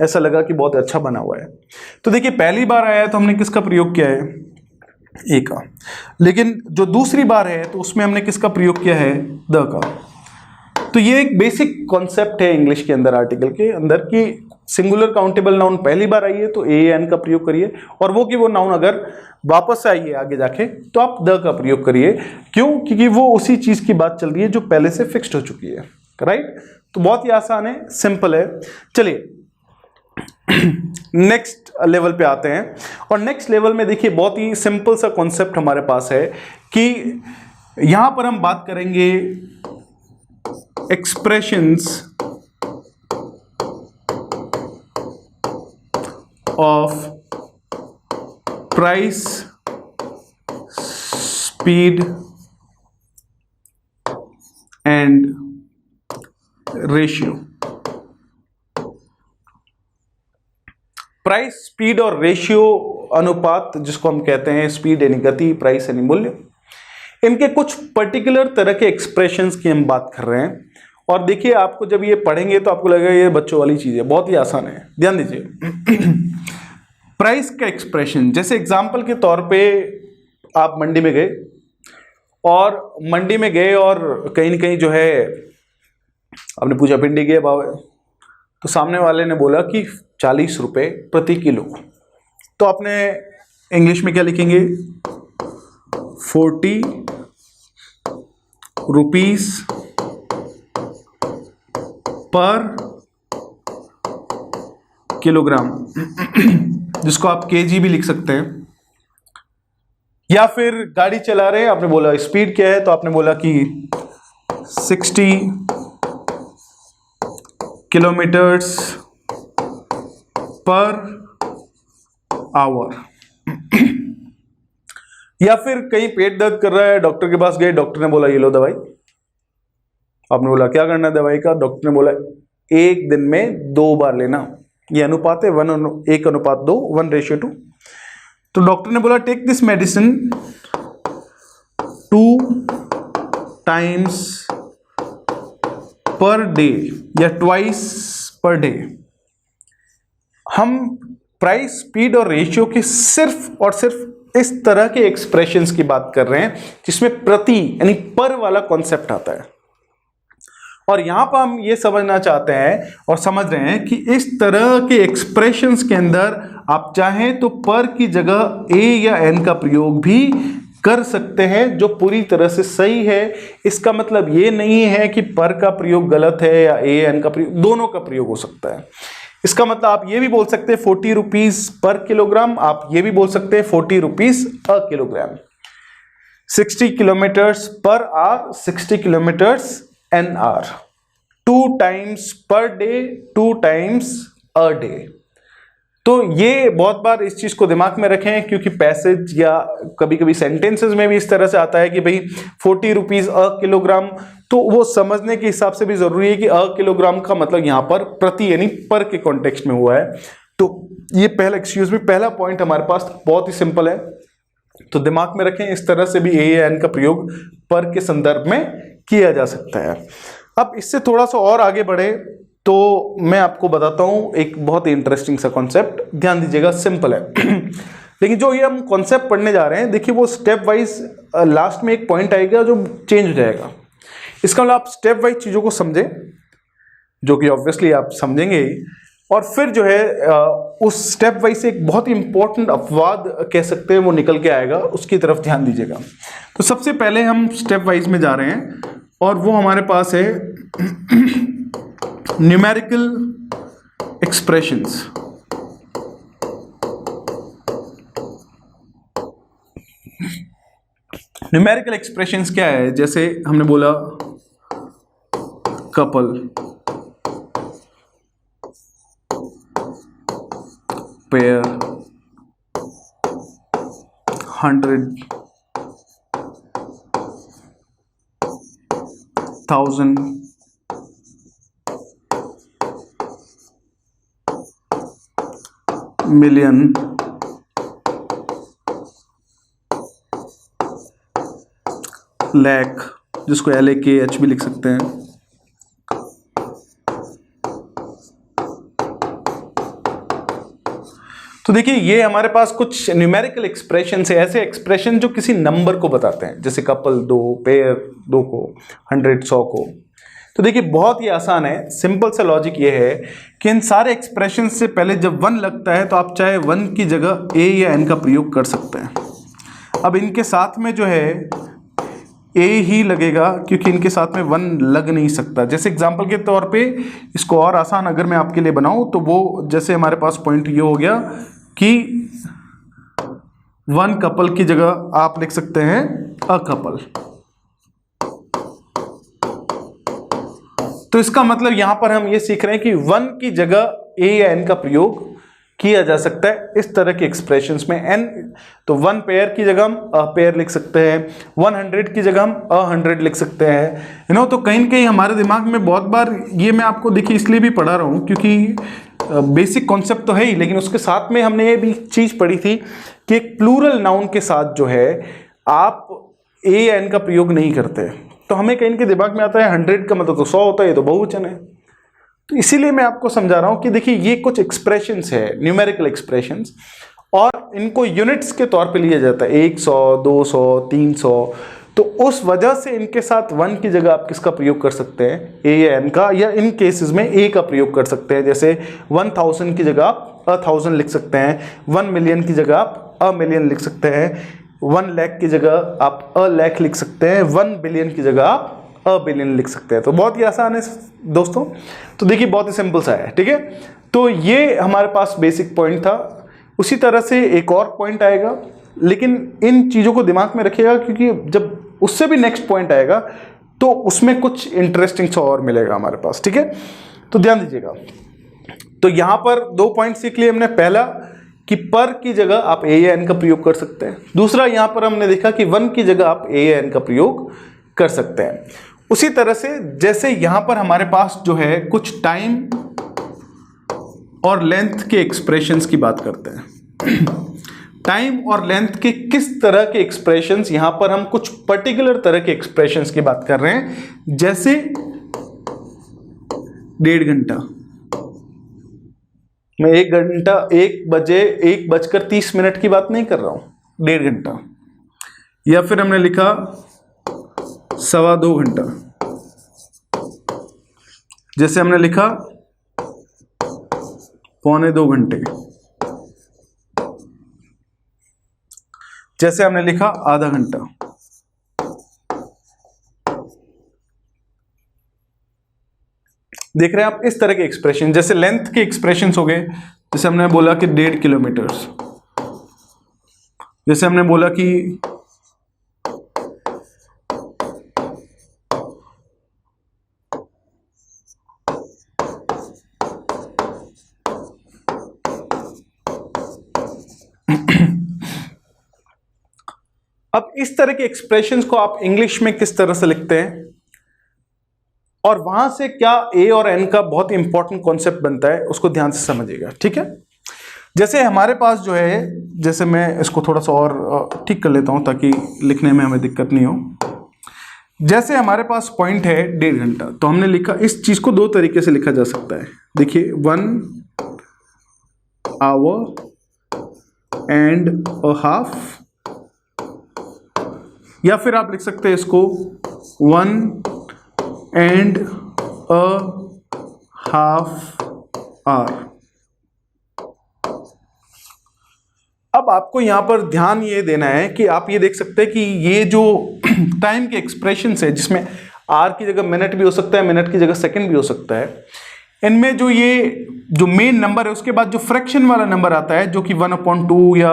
ऐसा लगा कि बहुत अच्छा बना हुआ है। तो देखिए, पहली बार आया है तो हमने किसका प्रयोग किया है? ए का। लेकिन जो दूसरी बार है तो उसमें हमने किसका प्रयोग किया है? द का। तो ये एक बेसिक कॉन्सेप्ट है इंग्लिश के अंदर, आर्टिकल के अंदर, कि सिंगुलर काउंटेबल नाउन पहली बार आई है तो ए एन का प्रयोग करिए, और वो कि वो नाउन अगर वापस आई है आगे जाके तो आप द का प्रयोग करिए। क्यों? क्योंकि वो उसी चीज की बात चल रही है जो पहले से फिक्स्ड हो चुकी है। राइट? तो बहुत ही आसान है, सिंपल है। चलिए नेक्स्ट लेवल पे आते हैं, और नेक्स्ट लेवल में देखिए बहुत ही सिंपल सा कॉन्सेप्ट हमारे पास है कि यहां पर हम बात करेंगे expressions of price, speed and ratio. Price, speed और रेशियो अनुपात, जिसको हम कहते हैं स्पीड यानी गति, प्राइस यानी मूल्य, इनके कुछ पर्टिकुलर तरह के एक्सप्रेशंस की हम बात कर रहे हैं। और देखिए आपको जब ये पढ़ेंगे तो आपको लगेगा ये बच्चों वाली चीज है, बहुत ही आसान है, ध्यान दीजिए। प्राइस का एक्सप्रेशन, जैसे एग्जांपल के तौर पे आप मंडी में गए, और मंडी में गए और कहीं ना कहीं जो है आपने पूछा भिंडी के भाव है, तो सामने वाले ने बोला कि 40 रुपये प्रति किलो। तो आपने इंग्लिश में क्या लिखेंगे? 40 रुपीस पर किलोग्राम, जिसको आप केजी भी लिख सकते हैं। या फिर गाड़ी चला रहे हैं, आपने बोला स्पीड क्या है, तो आपने बोला कि 60 किलोमीटर्स पर आवर। या फिर कहीं पेट दर्द कर रहा है, डॉक्टर के पास गए, डॉक्टर ने बोला ये लो दवाई। आपने बोला क्या करना है दवाई का? डॉक्टर ने बोला 1 दिन में 2 बार लेना। ये अनुपात है 1:2, 1:2। तो डॉक्टर ने बोला take this medicine 2 times per day या ट्वाइस पर डे। हम प्राइस, स्पीड और रेशियो के सिर्फ और सिर्फ इस तरह के एक्सप्रेशंस की बात कर रहे हैं जिसमें प्रति यानी पर वाला कॉन्सेप्ट आता है। और यहां पर हम ये समझना चाहते हैं और समझ रहे हैं कि इस तरह के एक्सप्रेशंस के अंदर आप चाहें तो पर की जगह ए या एन का प्रयोग भी कर सकते हैं, जो पूरी तरह से सही है। इसका मतलब ये नहीं है कि पर का प्रयोग गलत है या ए एन का प्रयोग, दोनों का प्रयोग हो सकता है। इसका मतलब आप ये भी बोल सकते हैं 40 रुपीज पर किलोग्राम, आप ये भी बोल सकते हैं 40 rupees a kilogram. 60 kilometres per hour, 60 kilometres an hour. 2 times per day, 2 times a day. तो ये बहुत बार इस चीज को दिमाग में रखें, क्योंकि पैसेज या कभी कभी सेंटेंसेस में भी इस तरह से आता है कि भाई 40 रुपीज अ किलोग्राम, तो वो समझने के हिसाब से भी जरूरी है कि अ किलोग्राम का मतलब यहाँ पर प्रति यानी पर के कॉन्टेक्स्ट में हुआ है। तो ये पहला पॉइंट हमारे पास बहुत ही सिंपल है, तो दिमाग में रखें। इस तरह से भी ए या एन का प्रयोग पर के संदर्भ में किया जा सकता है। अब इससे थोड़ा सा और आगे बढ़े तो मैं आपको बताता हूं एक बहुत ही इंटरेस्टिंग सा कॉन्सेप्ट, ध्यान दीजिएगा, सिंपल है। लेकिन जो ये हम कॉन्सेप्ट पढ़ने जा रहे हैं, देखिए वो स्टेप वाइज लास्ट में एक पॉइंट आएगा जो चेंज हो जाएगा। इसका मतलब आप स्टेप वाइज चीज़ों को समझें, जो कि ऑब्वियसली आप समझेंगे ही, और फिर जो है उस स्टेप वाइज से एक बहुत ही इंपॉर्टेंट अपवाद कह सकते हैं वो निकल के आएगा, उसकी तरफ ध्यान दीजिएगा। तो सबसे पहले हम स्टेप वाइज में जा रहे हैं, और वो हमारे पास है न्यूमेरिकल एक्सप्रेशंस। न्यूमेरिकल एक्सप्रेशंस क्या है? जैसे हमने बोला कपल, पेयर, 100, 1000, मिलियन, लाख, जिसको LAKH भी लिख सकते हैं। तो देखिए ये हमारे पास कुछ न्यूमेरिकल एक्सप्रेशन है, ऐसे एक्सप्रेशन जो किसी नंबर को बताते हैं, जैसे कपल 2, पेयर 2 को, 100 100 को। तो देखिए बहुत ही आसान है, सिंपल सा लॉजिक ये है कि इन सारे एक्सप्रेशन से पहले जब 1 लगता है तो आप चाहे 1 की जगह ए या एन का प्रयोग कर सकते हैं। अब इनके साथ में जो है ए ही लगेगा, क्योंकि इनके साथ में 1 लग नहीं सकता। जैसे एग्जांपल के तौर पे इसको और आसान अगर मैं आपके लिए बनाऊं तो वो जैसे हमारे पास पॉइंट ये हो गया कि 1 कपल की जगह आप लिख सकते हैं अ कपल। तो इसका मतलब यहां पर हम ये सीख रहे हैं कि 1 की जगह ए या एन का प्रयोग किया जा सकता है इस तरह के एक्सप्रेशंस में। एन तो 1 पेयर की जगह हम अ पेयर लिख सकते हैं, 100 की जगह हम 100 लिख सकते हैं। तो कहीं ना कहीं हमारे दिमाग में बहुत बार ये मैं आपको देखिए इसलिए भी पढ़ा रहा हूँ क्योंकि बेसिक कॉन्सेप्ट तो है ही, लेकिन उसके साथ में हमने ये भी चीज पढ़ी थी कि एक प्लूरल नाउन के साथ जो है आप ए या एन का प्रयोग नहीं करते। तो हमें कहीं के दिमाग में आता है 100 का मतलब तो 100 होता है, ये तो बहुवचन है। तो इसीलिए मैं आपको समझा रहा हूं कि देखिए ये कुछ एक्सप्रेशंस है, न्यूमेरिकल एक्सप्रेशंस, और इनको यूनिट्स के तौर पे लिया जाता है, 100, 200, 300। तो उस वजह से इनके साथ 1 की जगह आप किसका प्रयोग कर सकते हैं, ए या एन का, या इन केसेस में ए का प्रयोग कर सकते हैं। जैसे 1000 की जगह आप 1000 लिख सकते हैं, 1 मिलियन की जगह आप अ मिलियन लिख सकते हैं, 1 लाख की जगह आप अ लाख लिख सकते हैं, 1 बिलियन की जगह आप अ बिलियन लिख सकते हैं। तो बहुत ही आसान है दोस्तों। तो देखिए बहुत ही सिंपल सा है, ठीक है। तो ये हमारे पास बेसिक पॉइंट था। उसी तरह से एक और पॉइंट आएगा, लेकिन इन चीज़ों को दिमाग में रखिएगा क्योंकि जब उससे भी नेक्स्ट पॉइंट आएगा तो उसमें कुछ इंटरेस्टिंग सा और मिलेगा हमारे पास, ठीक है। तो ध्यान दीजिएगा। तो यहां पर 2 पॉइंट सीख लिए हमने। पहला कि पर की जगह आप ए या एन का प्रयोग कर सकते हैं। दूसरा यहां पर हमने देखा कि 1 की जगह आप ए या एन का प्रयोग कर सकते हैं। उसी तरह से जैसे यहां पर हमारे पास जो है कुछ टाइम और लेंथ के एक्सप्रेशंस की बात करते हैं। टाइम और लेंथ के किस तरह के एक्सप्रेशंस, यहां पर हम कुछ पर्टिकुलर तरह के एक्सप्रेशंस की बात कर रहे हैं। जैसे 1.5 घंटा, मैं 1 घंटा 1:30 की बात नहीं कर रहा हूं, 1.5 घंटा। या फिर हमने लिखा 2.25 घंटा, जैसे हमने लिखा 1.25 घंटे, जैसे हमने लिखा आधा घंटा। देख रहे हैं आप इस तरह के एक्सप्रेशन। जैसे लेंथ के एक्सप्रेशंस हो गए, जैसे हमने बोला कि 1.5 किलोमीटर, जैसे हमने बोला कि अब इस तरह के एक्सप्रेशंस को आप इंग्लिश में किस तरह से लिखते हैं, और वहां से क्या ए और एन का बहुत इंपॉर्टेंट कॉन्सेप्ट बनता है, उसको ध्यान से समझिएगा, ठीक है। जैसे हमारे पास जो है, जैसे मैं इसको थोड़ा सा और ठीक कर लेता हूं ताकि लिखने में हमें दिक्कत नहीं हो। जैसे हमारे पास पॉइंट है 1.5 घंटा, तो हमने लिखा, इस चीज को 2 तरीके से लिखा जा सकता है। देखिए 1 आवर एंड अ हाफ, या फिर आप लिख सकते हैं इसको 1 एंड अ हाफ आवर। अब आपको यहां पर ध्यान ये देना है कि आप ये देख सकते हैं कि ये जो टाइम के एक्सप्रेशंस है, जिसमें आर की जगह मिनट भी हो सकता है, मिनट की जगह सेकंड भी हो सकता है, इनमें जो ये जो मेन नंबर है उसके बाद जो फ्रैक्शन वाला नंबर आता है, जो कि 1/2 या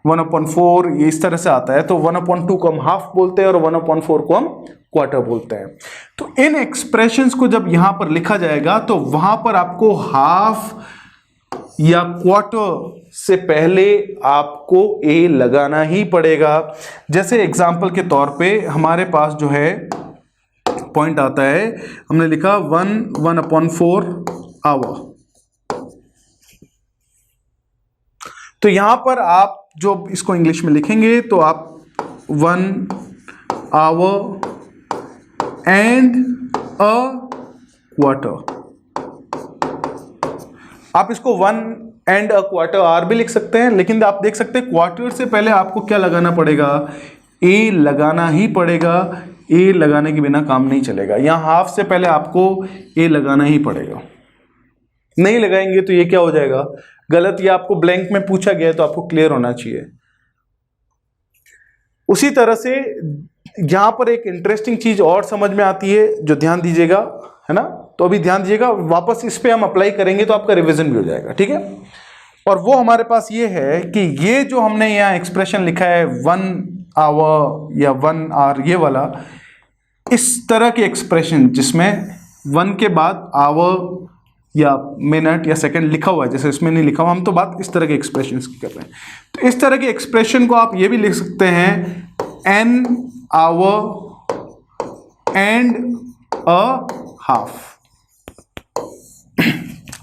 1/4 ये इस तरह से आता है, तो 1/2 को हम हाफ बोलते हैं और 1/4 को हम क्वार्टर बोलते हैं। तो इन एक्सप्रेशंस को जब यहां पर लिखा जाएगा तो वहां पर आपको हाफ या क्वार्टर से पहले आपको ए लगाना ही पड़ेगा। जैसे एग्जांपल के तौर पे हमारे पास जो है पॉइंट आता है, हमने लिखा 1/4 आवर। तो यहां पर आप जो इसको इंग्लिश में लिखेंगे तो आप 1 आवर एंड अ क्वार्टर, आप इसको 1 एंड अ क्वार्टर आर भी लिख सकते हैं, लेकिन आप देख सकते हैं क्वार्टर से पहले आपको क्या लगाना पड़ेगा, ए लगाना ही पड़ेगा। ए लगाने के बिना काम नहीं चलेगा। यहां हाफ से पहले आपको ए लगाना ही पड़ेगा, नहीं लगाएंगे तो ये क्या हो जाएगा, गलत, या आपको ब्लैंक में पूछा गया है तो आपको क्लियर होना चाहिए। उसी तरह से यहां पर एक इंटरेस्टिंग चीज और समझ में आती है जो ध्यान दीजिएगा, है ना। तो अभी ध्यान दीजिएगा, वापस इस पे हम अप्लाई करेंगे तो आपका रिवीजन भी हो जाएगा, ठीक है। और वो हमारे पास ये है कि ये जो हमने यहाँ एक्सप्रेशन लिखा है 1 आवर या 1 आवर, ये वाला, इस तरह के एक्सप्रेशन जिसमें 1 के बाद आवर या मिनट या सेकंड लिखा हुआ है, जैसे इसमें नहीं लिखा हुआ, हम तो बात इस तरह के एक्सप्रेशन की कर रहे हैं। तो इस तरह के एक्सप्रेशन को आप ये भी लिख सकते हैं an hour and a half.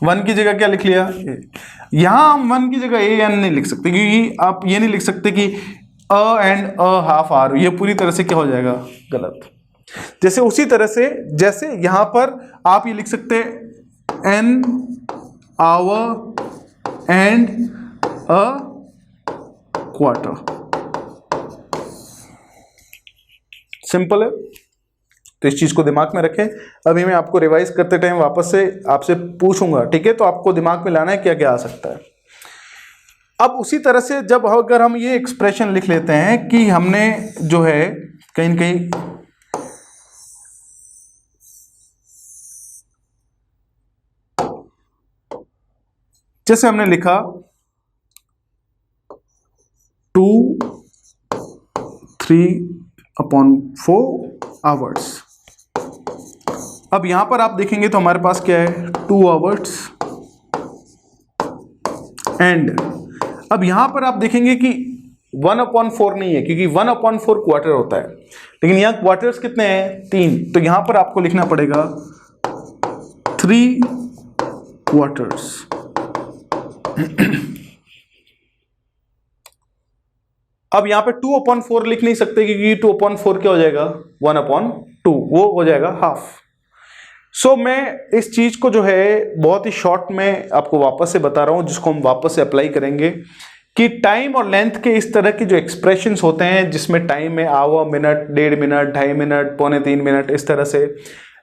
1 की जगह क्या लिख लिया, यहां हम 1 की जगह ए एन नहीं लिख सकते, क्योंकि आप ये नहीं लिख सकते कि अ एंड अ हाफ आर, ये पूरी तरह से क्या हो जाएगा, गलत। जैसे उसी तरह से जैसे यहां पर आप ये लिख सकते हैं an hour and a quarter, simple है। तो इस चीज को दिमाग में रखें। अभी मैं आपको रिवाइज करते टाइम वापस से आपसे पूछूंगा, ठीक है, तो आपको दिमाग में लाना है क्या क्या आ सकता है। अब उसी तरह से जब अगर हम ये एक्सप्रेशन लिख लेते हैं कि हमने जो है कहीं न कहीं जैसे हमने लिखा 2/3/4 आवर्स। अब यहां पर आप देखेंगे तो हमारे पास क्या है 2 आवर्स एंड अब यहां पर आप देखेंगे कि 1/4 नहीं है, क्योंकि 1/4 क्वार्टर होता है, लेकिन यहां क्वार्टर्स कितने हैं 3, तो यहां पर आपको लिखना पड़ेगा 3 क्वार्टर्स। अब यहां पे 2/4 लिख नहीं सकते, क्योंकि 2/4 क्या हो जाएगा 1/2, वो हो जाएगा हाफ। सो मैं इस चीज को जो है बहुत ही शॉर्ट में आपको वापस से बता रहा हूं, जिसको हम वापस से अप्लाई करेंगे कि टाइम और लेंथ के इस तरह के जो एक्सप्रेशंस होते हैं, जिसमें टाइम में hour, minute, 1.5 minute, 2.5 minute, 2.75 minute, इस तरह से,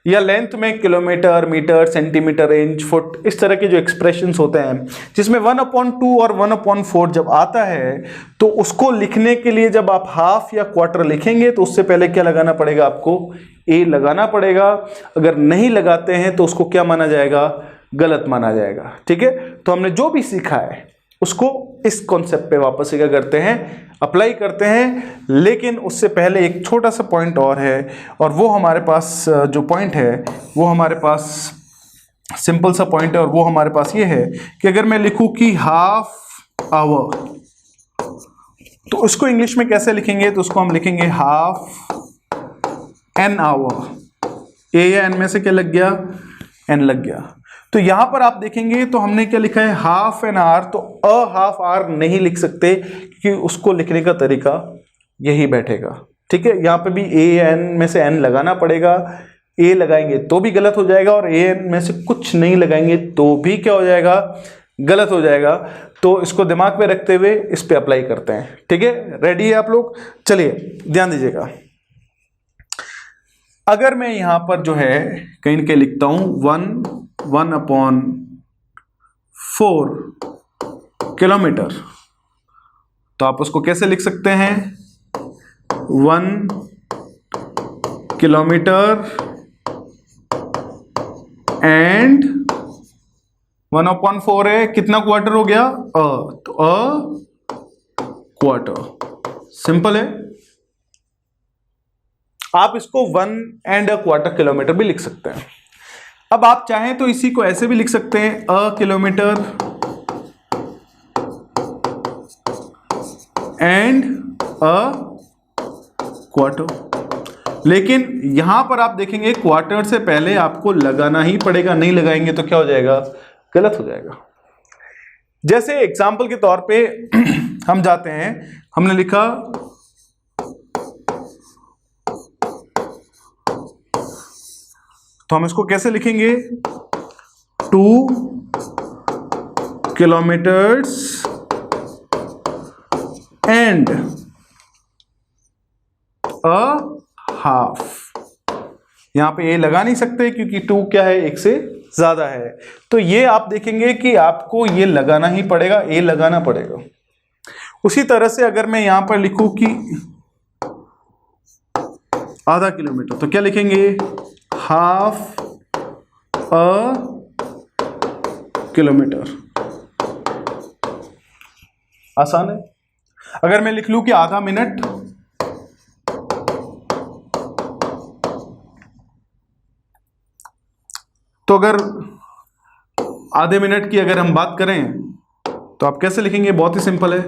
या लेंथ में kilometre, metre, centimetre, inch, foot, इस तरह के जो एक्सप्रेशंस होते हैं, जिसमें 1/2 और 1/4 जब आता है, तो उसको लिखने के लिए जब आप हाफ या क्वार्टर लिखेंगे तो उससे पहले क्या लगाना पड़ेगा, आपको ए लगाना पड़ेगा। अगर नहीं लगाते हैं तो उसको क्या माना जाएगा, गलत माना जाएगा, ठीक है। तो हमने जो भी सीखा है उसको इस कॉन्सेप्ट पे वापस से क्या करते हैं, अप्लाई करते हैं। लेकिन उससे पहले एक छोटा सा पॉइंट और है, और वो हमारे पास जो पॉइंट है वो हमारे पास सिंपल सा पॉइंट है, और वो हमारे पास ये है कि अगर मैं लिखूं कि हाफ आवर, तो उसको इंग्लिश में कैसे लिखेंगे, तो उसको हम लिखेंगे हाफ एन आवर। ए या एन में से क्या लग गया, एन लग गया। तो यहां पर आप देखेंगे तो हमने क्या लिखा है हाफ एन आवर, तो अ हाफ आवर नहीं लिख सकते, क्योंकि उसको लिखने का तरीका यही बैठेगा, ठीक है। यहां पे भी ए एन में से एन लगाना पड़ेगा, ए लगाएंगे तो भी गलत हो जाएगा, और ए एन में से कुछ नहीं लगाएंगे तो भी क्या हो जाएगा, गलत हो जाएगा। तो इसको दिमाग में रखते हुए इस पे अप्लाई करते हैं, ठीक है। रेडी है आप लोग, चलिए ध्यान दीजिएगा। अगर मैं यहां पर जो है कहीं न कहीं लिखता हूं 1/4 किलोमीटर, तो आप उसको कैसे लिख सकते हैं, 1 किलोमीटर एंड 1/4 है, कितना क्वार्टर हो गया, तो क्वार्टर, सिंपल है। आप इसको 1 एंड अ क्वार्टर किलोमीटर भी लिख सकते हैं। अब आप चाहें तो इसी को ऐसे भी लिख सकते हैं, अ किलोमीटर एंड अ क्वार्टर। लेकिन यहां पर आप देखेंगे क्वार्टर से पहले आपको लगाना ही पड़ेगा, नहीं लगाएंगे तो क्या हो जाएगा, गलत हो जाएगा। जैसे एग्जाम्पल के तौर पे हम जाते हैं, हमने लिखा तो हम इसको कैसे लिखेंगे, 2 किलोमीटर्स एंड अ हाफ। यहां पे ए लगा नहीं सकते, क्योंकि 2 क्या है, 1 से ज्यादा है। तो ये आप देखेंगे कि आपको ये लगाना ही पड़ेगा, ए लगाना पड़ेगा। उसी तरह से अगर मैं यहां पर लिखूं कि आधा किलोमीटर, तो क्या लिखेंगे, हाफ अ किलोमीटर। आसान है। अगर मैं लिख लूं कि आधा मिनट, तो अगर आधे मिनट की अगर हम बात करें तो आप कैसे लिखेंगे, बहुत ही सिंपल है,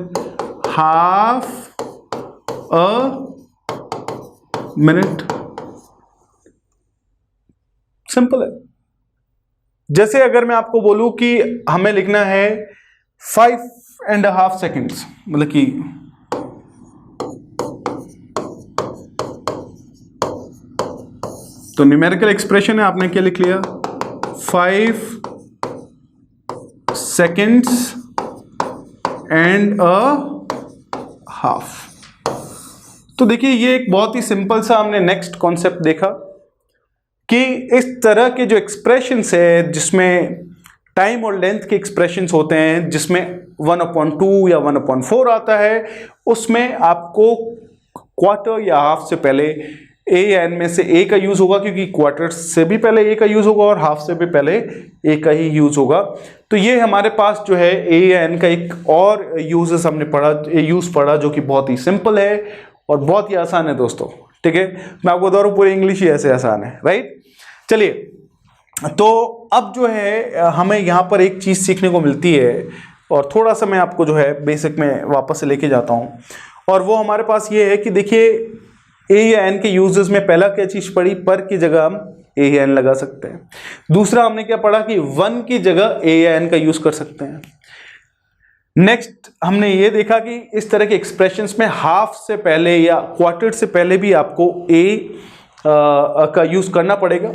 हाफ अ मिनट। सिंपल है। जैसे अगर मैं आपको बोलूं कि हमें लिखना है 5.5 सेकेंड्स, मतलब कि तो न्यूमेरिकल एक्सप्रेशन है, आपने क्या लिख लिया, 5 सेकेंड्स एंड अ हाफ। तो देखिए ये एक बहुत ही सिंपल सा हमने नेक्स्ट कॉन्सेप्ट देखा कि इस तरह के जो एक्सप्रेशंस है जिसमें टाइम और लेंथ के एक्सप्रेशंस होते हैं, जिसमें 1/2 या 1/4 आता है, उसमें आपको क्वार्टर या हाफ से पहले ए या एन में से ए का यूज होगा, क्योंकि क्वार्टर से भी पहले ए का यूज होगा और हाफ से भी पहले ए का ही यूज होगा। तो ये हमारे पास जो है ए या एन का एक और यूजेस हमने पढ़ा जो कि बहुत ही सिंपल है और बहुत ही आसान है दोस्तों। ठीक है, मैं आपको बता रहा हूं पूरी इंग्लिश ही ऐसे आसान है, राइट। चलिए, तो अब जो है हमें यहाँ पर एक चीज सीखने को मिलती है, और थोड़ा सा मैं आपको जो है बेसिक में वापस से लेके जाता हूँ, और वो हमारे पास ये है कि देखिए ए या एन के यूजेस में पहला क्या चीज पढ़ी, पर की जगह हम ए या एन लगा सकते हैं। दूसरा हमने क्या पढ़ा कि वन की जगह ए या एन का यूज कर सकते हैं। नेक्स्ट हमने ये देखा कि इस तरह के एक्सप्रेशंस में हाफ से पहले या क्वार्टर से पहले भी आपको ए का यूज करना पड़ेगा।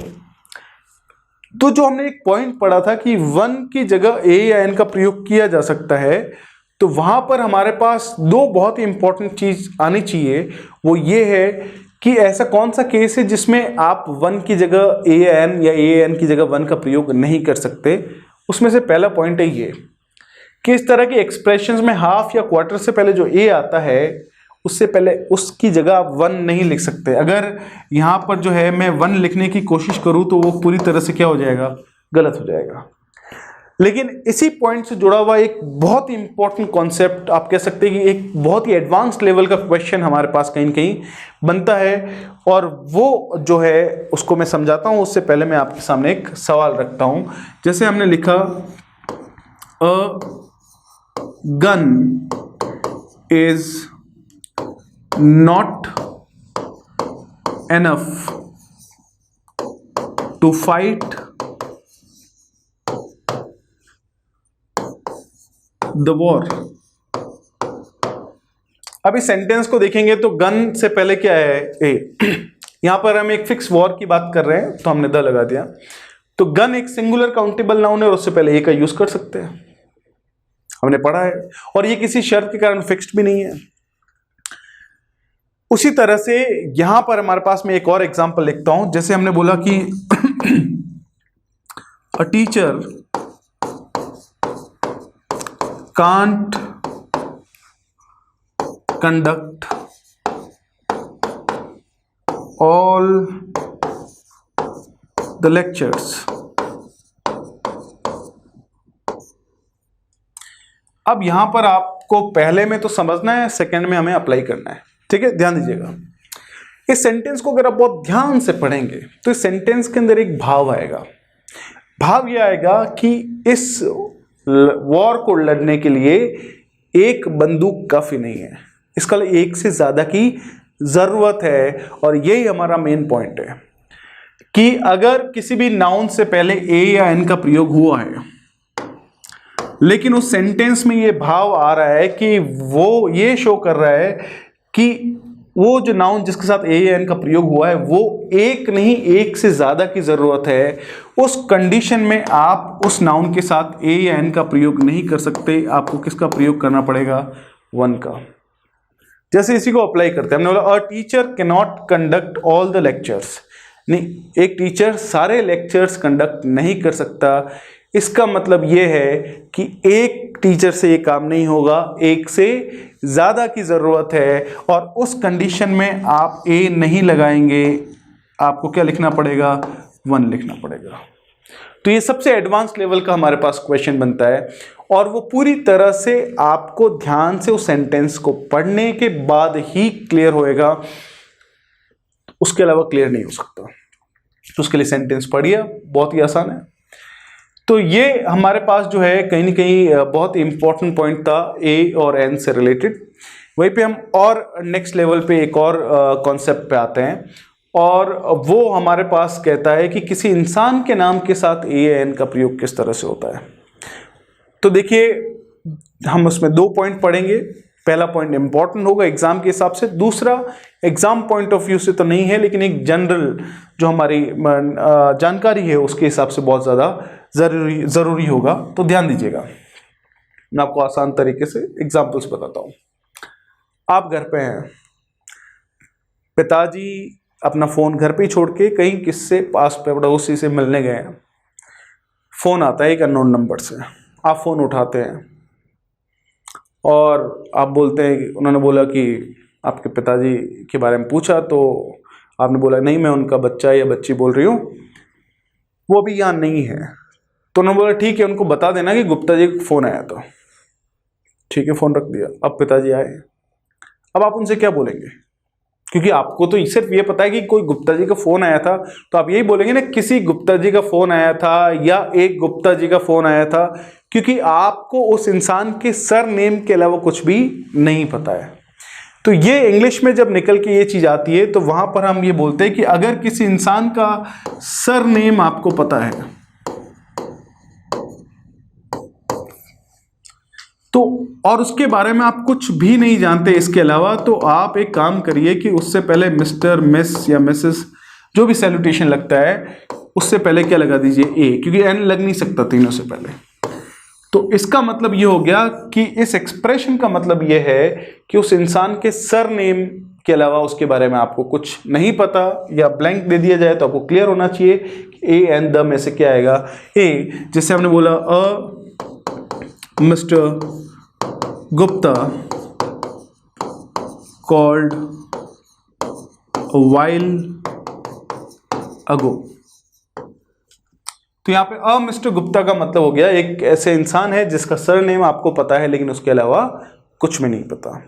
तो जो हमने एक पॉइंट पढ़ा था कि वन की जगह ए या एन का प्रयोग किया जा सकता है, तो वहां पर हमारे पास दो बहुत ही इंपॉर्टेंट चीज आनी चाहिए। वो ये है कि ऐसा कौन सा केस है जिसमें आप वन की जगह ए एन या ए एन की जगह वन का प्रयोग नहीं कर सकते। उसमें से पहला पॉइंट है ये कि इस तरह के एक्सप्रेशंस में हाफ या क्वार्टर से पहले जो ए आता है, उससे पहले उसकी जगह आप वन नहीं लिख सकते। अगर यहां पर जो है मैं वन लिखने की कोशिश करूं तो वो पूरी तरह से क्या हो जाएगा, गलत हो जाएगा। लेकिन इसी पॉइंट से जुड़ा हुआ एक बहुत ही इंपॉर्टेंट कॉन्सेप्ट, आप कह सकते हैं कि एक बहुत ही एडवांस लेवल का क्वेश्चन हमारे पास कहीं न कहीं बनता है, और वो जो है उसको मैं समझाता हूं। उससे पहले मैं आपके सामने एक सवाल रखता हूं। जैसे हमने लिखा a gun is not enough to fight the war. अब इस सेंटेंस को देखेंगे तो गन से पहले क्या है, ए। यहां पर हम एक फिक्स वॉर की बात कर रहे हैं तो हमने द लगा दिया। तो गन एक सिंगुलर काउंटेबल नाउन है और उससे पहले ए का यूज कर सकते हैं, हमने पढ़ा है, और ये किसी शर्त के कारण फिक्स्ड भी नहीं है। उसी तरह से यहां पर हमारे पास मैं एक और एग्जांपल लिखता हूं। जैसे हमने बोला कि a teacher can't conduct all the lectures. अब यहां पर आपको पहले में तो समझना है, सेकंड में हमें अप्लाई करना है। ठीक है, ध्यान दीजिएगा। इस सेंटेंस को अगर आप बहुत ध्यान से पढ़ेंगे तो इस सेंटेंस के अंदर एक भाव आएगा। भाव यह आएगा कि इस वॉर को लड़ने के लिए एक बंदूक काफी नहीं है, इसका एक से ज्यादा की जरूरत है। और यही हमारा मेन पॉइंट है कि अगर किसी भी नाउन से पहले ए या एन का प्रयोग हुआ है, लेकिन उस सेंटेंस में ये भाव आ रहा है कि वो ये शो कर रहा है कि वो जो नाउन जिसके साथ ए या एन का प्रयोग हुआ है वो एक नहीं, एक से ज्यादा की जरूरत है। उस कंडीशन में आप उस नाउन के साथ ए या एन का प्रयोग नहीं कर सकते, आपको किसका प्रयोग करना पड़ेगा, वन का। जैसे इसी को अप्लाई करते हैं, हमने बोला a teacher can not conduct all the lectures. नहीं, एक टीचर सारे लेक्चर्स कंडक्ट नहीं कर सकता। इसका मतलब ये है कि एक टीचर से ये काम नहीं होगा, एक से ज़्यादा की ज़रूरत है, और उस कंडीशन में आप ए नहीं लगाएंगे, आपको क्या लिखना पड़ेगा, 1 लिखना पड़ेगा। तो ये सबसे एडवांस लेवल का हमारे पास क्वेश्चन बनता है, और वो पूरी तरह से आपको ध्यान से उस सेंटेंस को पढ़ने के बाद ही क्लियर होएगा, उसके अलावा क्लियर नहीं हो सकता। तो उसके लिए सेंटेंस पढ़िए, बहुत ही आसान है। तो ये हमारे पास जो है कहीं ना कहीं बहुत इंपॉर्टेंट पॉइंट था ए और एन से रिलेटेड। वहीं पे हम और नेक्स्ट लेवल पे एक और कॉन्सेप्ट पे आते हैं, और वो हमारे पास कहता है कि किसी इंसान के नाम के साथ ए या एन का प्रयोग किस तरह से होता है। तो देखिए, हम उसमें 2 पॉइंट पढ़ेंगे। पहला पॉइंट इंपॉर्टेंट होगा एग्जाम के हिसाब से, दूसरा एग्जाम पॉइंट ऑफ व्यू से तो नहीं है, लेकिन एक जनरल जो हमारी जानकारी है उसके हिसाब से बहुत ज़्यादा ज़रूरी होगा। तो ध्यान दीजिएगा, मैं आपको आसान तरीके से एग्जाम्पल्स बताता हूँ। आप घर पे हैं, पिताजी अपना फ़ोन घर पे ही छोड़ के कहीं किससे पास पड़ोसी से मिलने गए हैं। फ़ोन आता है एक अननोन नंबर से, आप फ़ोन उठाते हैं और आप बोलते हैं, उन्होंने बोला कि आपके पिताजी के बारे में पूछा, तो आपने बोला नहीं, मैं उनका बच्चा या बच्ची बोल रही हूँ, वो अभी यहाँ नहीं है। तो उन्होंने बोला ठीक है, उनको बता देना कि गुप्ता जी का फ़ोन आया था। ठीक है, फ़ोन रख दिया। अब पिताजी आए, अब आप उनसे क्या बोलेंगे? क्योंकि आपको तो सिर्फ ये पता है कि कोई गुप्ता जी का फ़ोन आया था, तो आप यही बोलेंगे ना, किसी गुप्ता जी का फ़ोन आया था या एक गुप्ता जी का फ़ोन आया था, क्योंकि आपको उस इंसान के सर नेम के अलावा कुछ भी नहीं पता है। तो ये इंग्लिश में जब निकल के ये चीज़ आती है, तो वहाँ पर हम ये बोलते हैं कि अगर किसी इंसान का सर नेम आपको पता है, तो और उसके बारे में आप कुछ भी नहीं जानते इसके अलावा, तो आप एक काम करिए कि उससे पहले मिस्टर, मिस या मिसेस जो भी सैल्यूटेशन लगता है, उससे पहले क्या लगा दीजिए, ए, क्योंकि एन लग नहीं सकता तीनों से पहले। तो इसका मतलब ये हो गया कि इस एक्सप्रेशन का मतलब ये है कि उस इंसान के सर नेम के अलावा उसके बारे में आपको कुछ नहीं पता, या ब्लैंक दे दिया जाए तो आपको क्लियर होना चाहिए कि ए एंड द में से क्या आएगा। ए, जैसे हमने बोला mister Gupta called a while ago। तो यहाँ पे मिस्टर गुप्ता का मतलब हो गया एक ऐसे इंसान है जिसका सरनेम आपको पता है लेकिन उसके अलावा कुछ भी नहीं पता।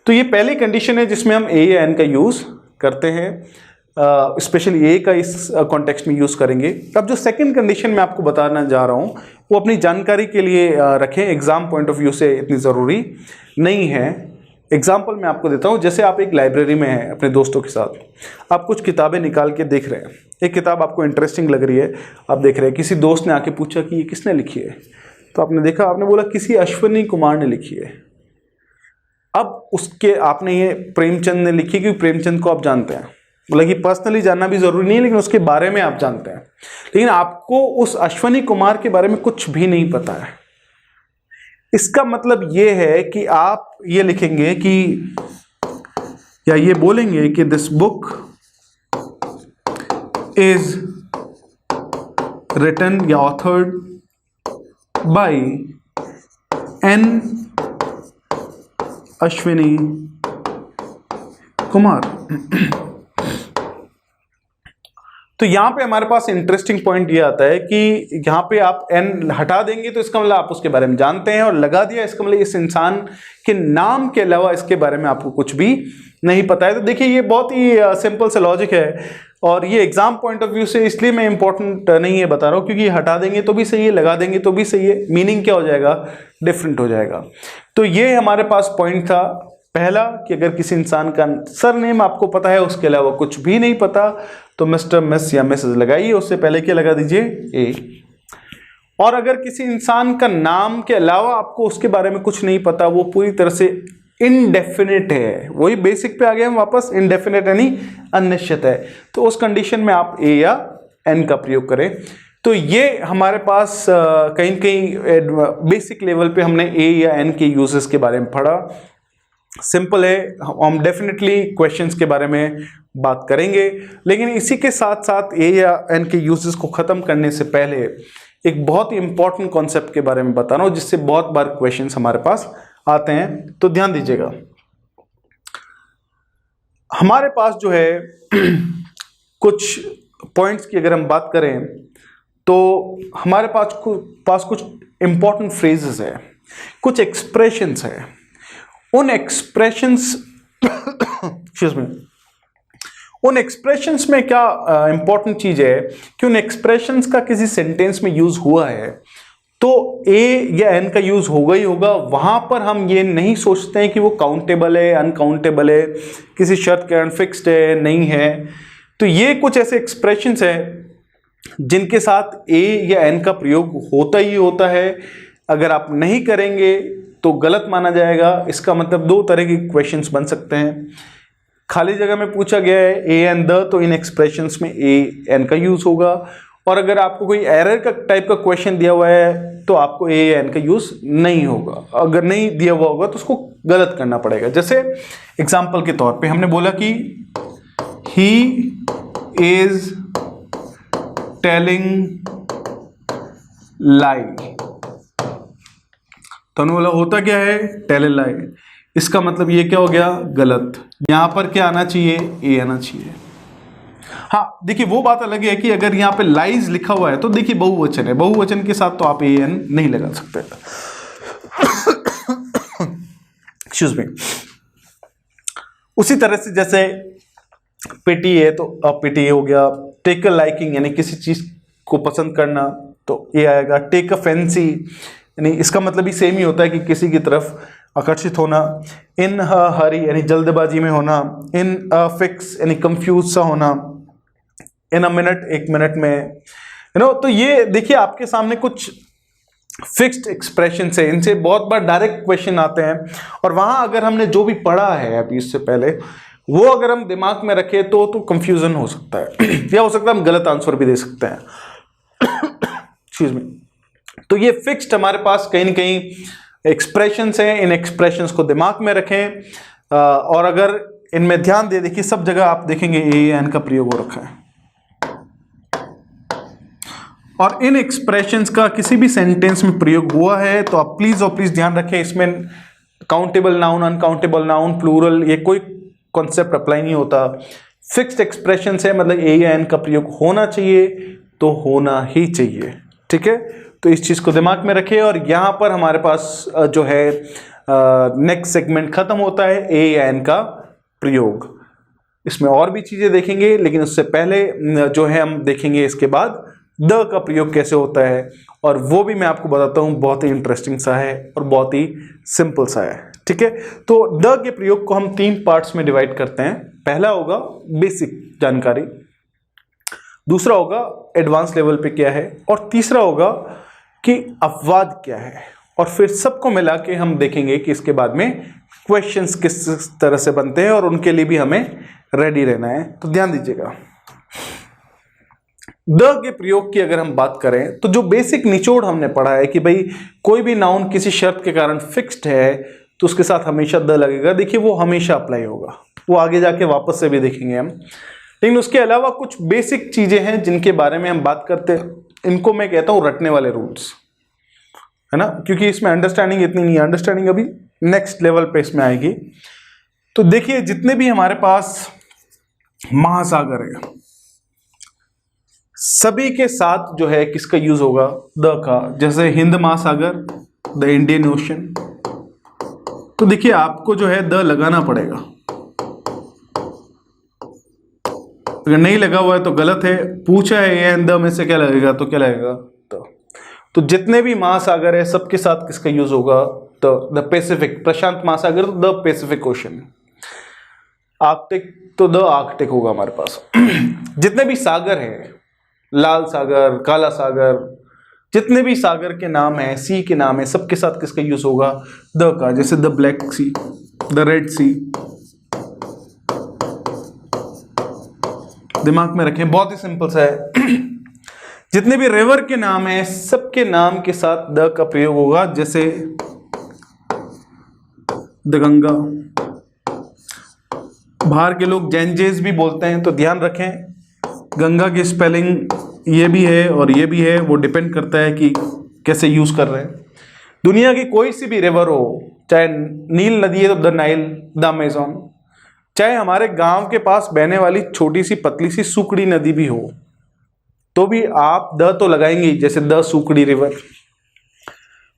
तो ये पहली कंडीशन है जिसमें हम ए या एन का यूज़ करते हैं, स्पेशली ए का इस कॉन्टेक्स्ट में यूज़ करेंगे। अब जो सेकंड कंडीशन मैं आपको बताना जा रहा हूँ वो अपनी जानकारी के लिए रखें, एग्जाम पॉइंट ऑफ व्यू से इतनी ज़रूरी नहीं है। एग्जाम्पल मैं आपको देता हूँ, जैसे आप एक लाइब्रेरी में हैं अपने दोस्तों के साथ, आप कुछ किताबें निकाल के देख रहे हैं, एक किताब आपको इंटरेस्टिंग लग रही है, आप देख रहे हैं, किसी दोस्त ने आके पूछा कि ये किसने लिखी है, तो आपने देखा, आपने बोला किसी अश्विनी कुमार ने लिखी है। अब उसके आपने ये प्रेमचंद ने लिखी, क्योंकि प्रेमचंद को आप जानते हैं, मतलब कि पर्सनली जानना भी जरूरी नहीं है लेकिन उसके बारे में आप जानते हैं, लेकिन आपको उस अश्विनी कुमार के बारे में कुछ भी नहीं पता है। इसका मतलब ये है कि आप ये लिखेंगे कि, या ये बोलेंगे कि दिस बुक इज रिटन या authored by an Ashwini Kumar. तो यहां पे हमारे पास इंटरेस्टिंग पॉइंट ये आता है कि यहां पे आप एन हटा देंगे तो इसका मतलब आप उसके बारे में जानते हैं, और लगा दिया इसका मतलब इस इंसान के नाम के अलावा इसके बारे में आपको कुछ भी नहीं पता है। तो देखिए ये बहुत ही सिंपल से लॉजिक है, और ये एग्जाम पॉइंट ऑफ व्यू से इसलिए मैं इंपॉर्टेंट नहीं है बता रहा हूँ क्योंकि हटा देंगे तो भी सही है, लगा देंगे तो भी सही है, मीनिंग क्या हो जाएगा, डिफरेंट हो जाएगा। तो ये हमारे पास पॉइंट था पहला कि अगर किसी इंसान का सरनेम आपको पता है उसके अलावा कुछ भी नहीं पता तो मिस्टर, मिस या मिसेस लगाइए, उससे पहले क्या लगा दीजिए, ए। और अगर किसी इंसान का नाम के अलावा आपको उसके बारे में कुछ नहीं पता, वो पूरी तरह से इनडेफिनेट है, वही बेसिक पे आ गए हम वापस, इनडेफिनेट यानी अनिश्चित है, तो उस कंडीशन में आप ए या एन का प्रयोग करें। तो ये हमारे पास कहीं कहीं बेसिक लेवल पे हमने ए या एन के यूजेस के बारे में पढ़ा। सिंपल है, हम डेफिनेटली क्वेश्चंस के बारे में बात करेंगे, लेकिन इसी के साथ साथ ए या एन के यूजेस को ख़त्म करने से पहले एक बहुत ही इंपॉर्टेंट कॉन्सेप्ट के बारे में बता रहा हूं जिससे बहुत बार क्वेश्चंस हमारे पास आते हैं, तो ध्यान दीजिएगा। हमारे पास जो है कुछ पॉइंट्स की अगर हम बात करें तो हमारे पास कुछ इंपॉर्टेंट फ्रेजेस है, कुछ एक्सप्रेशंस है। उन एक्सप्रेशंस उन एक्सप्रेशंस में क्या इंपॉर्टेंट चीज है कि उन एक्सप्रेशंस का किसी सेंटेंस में यूज हुआ है तो ए या एन का यूज होगा ही होगा। वहां पर हम ये नहीं सोचते हैं कि वो काउंटेबल है, अनकाउंटेबल है, किसी शर्त के कारण फिक्स्ड है, नहीं है। तो ये कुछ ऐसे एक्सप्रेशंस है जिनके साथ ए या एन का प्रयोग होता ही होता है। अगर आप नहीं करेंगे तो गलत माना जाएगा। इसका मतलब दो तरह के क्वेश्चंस बन सकते हैं। खाली जगह में पूछा गया है ए एंड द, तो इन एक्सप्रेशंस में ए एन का यूज होगा। और अगर आपको कोई एरर का टाइप का क्वेश्चन दिया हुआ है तो आपको ए एन का यूज नहीं होगा। अगर नहीं दिया हुआ होगा तो उसको गलत करना पड़ेगा। जैसे एग्जाम्पल के तौर पे हमने बोला कि ही इज टेलिंग लाई, तो हमने बोला होता क्या है, टेल ए लाई। इसका मतलब ये क्या हो गया, गलत। यहां पर क्या आना चाहिए, ए आना चाहिए। हाँ देखिए वो बात अलग है कि अगर यहाँ पे लाइज लिखा हुआ है तो देखिए बहुवचन है, बहुवचन के साथ तो आप ए एन नहीं लगा सकते। Excuse me. उसी तरह से जैसे पिटी है तो पिटी हो गया, टेक अ लाइकिंग यानी किसी चीज को पसंद करना तो ये आएगा। टेक अ फैंसी यानी इसका मतलब ही सेम ही होता है कि किसी की तरफ आकर्षित होना। इन हरी यानी जल्दबाजी में होना। इन फिक्स यानी कंफ्यूज सा होना। इन अ मिनट एक मिनट में, तो ये देखिए आपके सामने कुछ फिक्स्ड एक्सप्रेशन है। इनसे बहुत बार डायरेक्ट क्वेश्चन आते हैं और वहां अगर हमने जो भी पढ़ा है अभी इससे पहले वो अगर हम दिमाग में रखें तो कंफ्यूजन हो सकता है या हो सकता है हम गलत आंसर भी दे सकते हैं। Excuse me. तो ये फिक्स्ड हमारे पास कहीं ना कहीं एक्सप्रेशंस हैं। इन एक्सप्रेशंस को दिमाग में रखें और अगर इनमें ध्यान दे, देखिए सब जगह आप देखेंगे ए एन का प्रयोग हो रखा है। और इन एक्सप्रेशंस का किसी भी सेंटेंस में प्रयोग हुआ है तो आप प्लीज और प्लीज ध्यान रखें, इसमें countable noun, uncountable noun, plural ये कोई कॉन्सेप्ट अप्लाई नहीं होता। फिक्स्ड एक्सप्रेशंस है, मतलब ए या एन का प्रयोग होना चाहिए तो होना ही चाहिए। ठीक है, तो इस चीज को दिमाग में रखें। और यहां पर हमारे पास जो है नेक्स्ट सेगमेंट खत्म होता है ए या एन का प्रयोग। इसमें और भी चीजें देखेंगे लेकिन उससे पहले जो है हम देखेंगे इसके बाद द का प्रयोग कैसे होता है, और वो भी मैं आपको बताता हूं, बहुत ही इंटरेस्टिंग सा है और बहुत ही सिंपल सा है। ठीक है, तो द के प्रयोग को हम 3 पार्ट्स में डिवाइड करते हैं। पहला होगा बेसिक जानकारी, दूसरा होगा एडवांस लेवल पे क्या है, और तीसरा होगा कि अपवाद क्या है। और फिर सबको मिला के हम देखेंगे कि इसके बाद में क्वेश्चंस किस तरह से बनते हैं और उनके लिए भी हमें रेडी रहना है। तो ध्यान दीजिएगा, द के प्रयोग की अगर हम बात करें तो जो बेसिक निचोड़ हमने पढ़ा है कि भाई कोई भी नाउन किसी शर्त के कारण फिक्स्ड है तो उसके साथ हमेशा द लगेगा। देखिए वो हमेशा अप्लाई होगा, वो आगे जाके वापस से भी देखेंगे हम। लेकिन उसके अलावा कुछ बेसिक चीजें हैं जिनके बारे में हम बात करते हैं, इनको मैं कहता हूं रटने वाले रूल्स, है ना, क्योंकि इसमें अंडरस्टैंडिंग इतनी नहीं है, अंडरस्टैंडिंग अभी नेक्स्ट लेवल पे इसमें आएगी। तो देखिए जितने भी हमारे पास महासागर है सभी के साथ जो है किसका यूज होगा, द का। जैसे हिंद महासागर, द इंडियन ओशन, तो देखिए आपको जो है द लगाना पड़ेगा। अगर नहीं लगा हुआ है तो गलत है। पूछा है ए एंड द में से क्या लगेगा, तो क्या लगेगा, तो जितने भी महासागर है सबके साथ किसका यूज होगा, तो द पैसिफिक। प्रशांत महासागर तो द पैसिफिक ओशन। आर्कटिक तो द आर्कटिक होगा हमारे पास। जितने भी सागर हैं, लाल सागर, काला सागर, जितने भी सागर के नाम हैं, सी के नाम है, सबके साथ किसका यूज होगा, द का। जैसे the black sea, the red sea, दिमाग में रखें, बहुत ही सिंपल सा है। जितने भी रिवर के नाम हैं सबके नाम के साथ द का प्रयोग होगा। जैसे द गंगा। बाहर के लोग जेंजेस भी बोलते हैं तो ध्यान रखें गंगा की स्पेलिंग ये भी है और ये भी है, वो डिपेंड करता है कि कैसे यूज कर रहे हैं। दुनिया की कोई सी भी रिवर हो, चाहे नील नदी है तो द नाइल, द अमेजोन, चाहे हमारे गांव के पास बहने वाली छोटी सी पतली सी सुकड़ी नदी भी हो, तो भी आप द तो लगाएंगे, जैसे द सुकड़ी रिवर।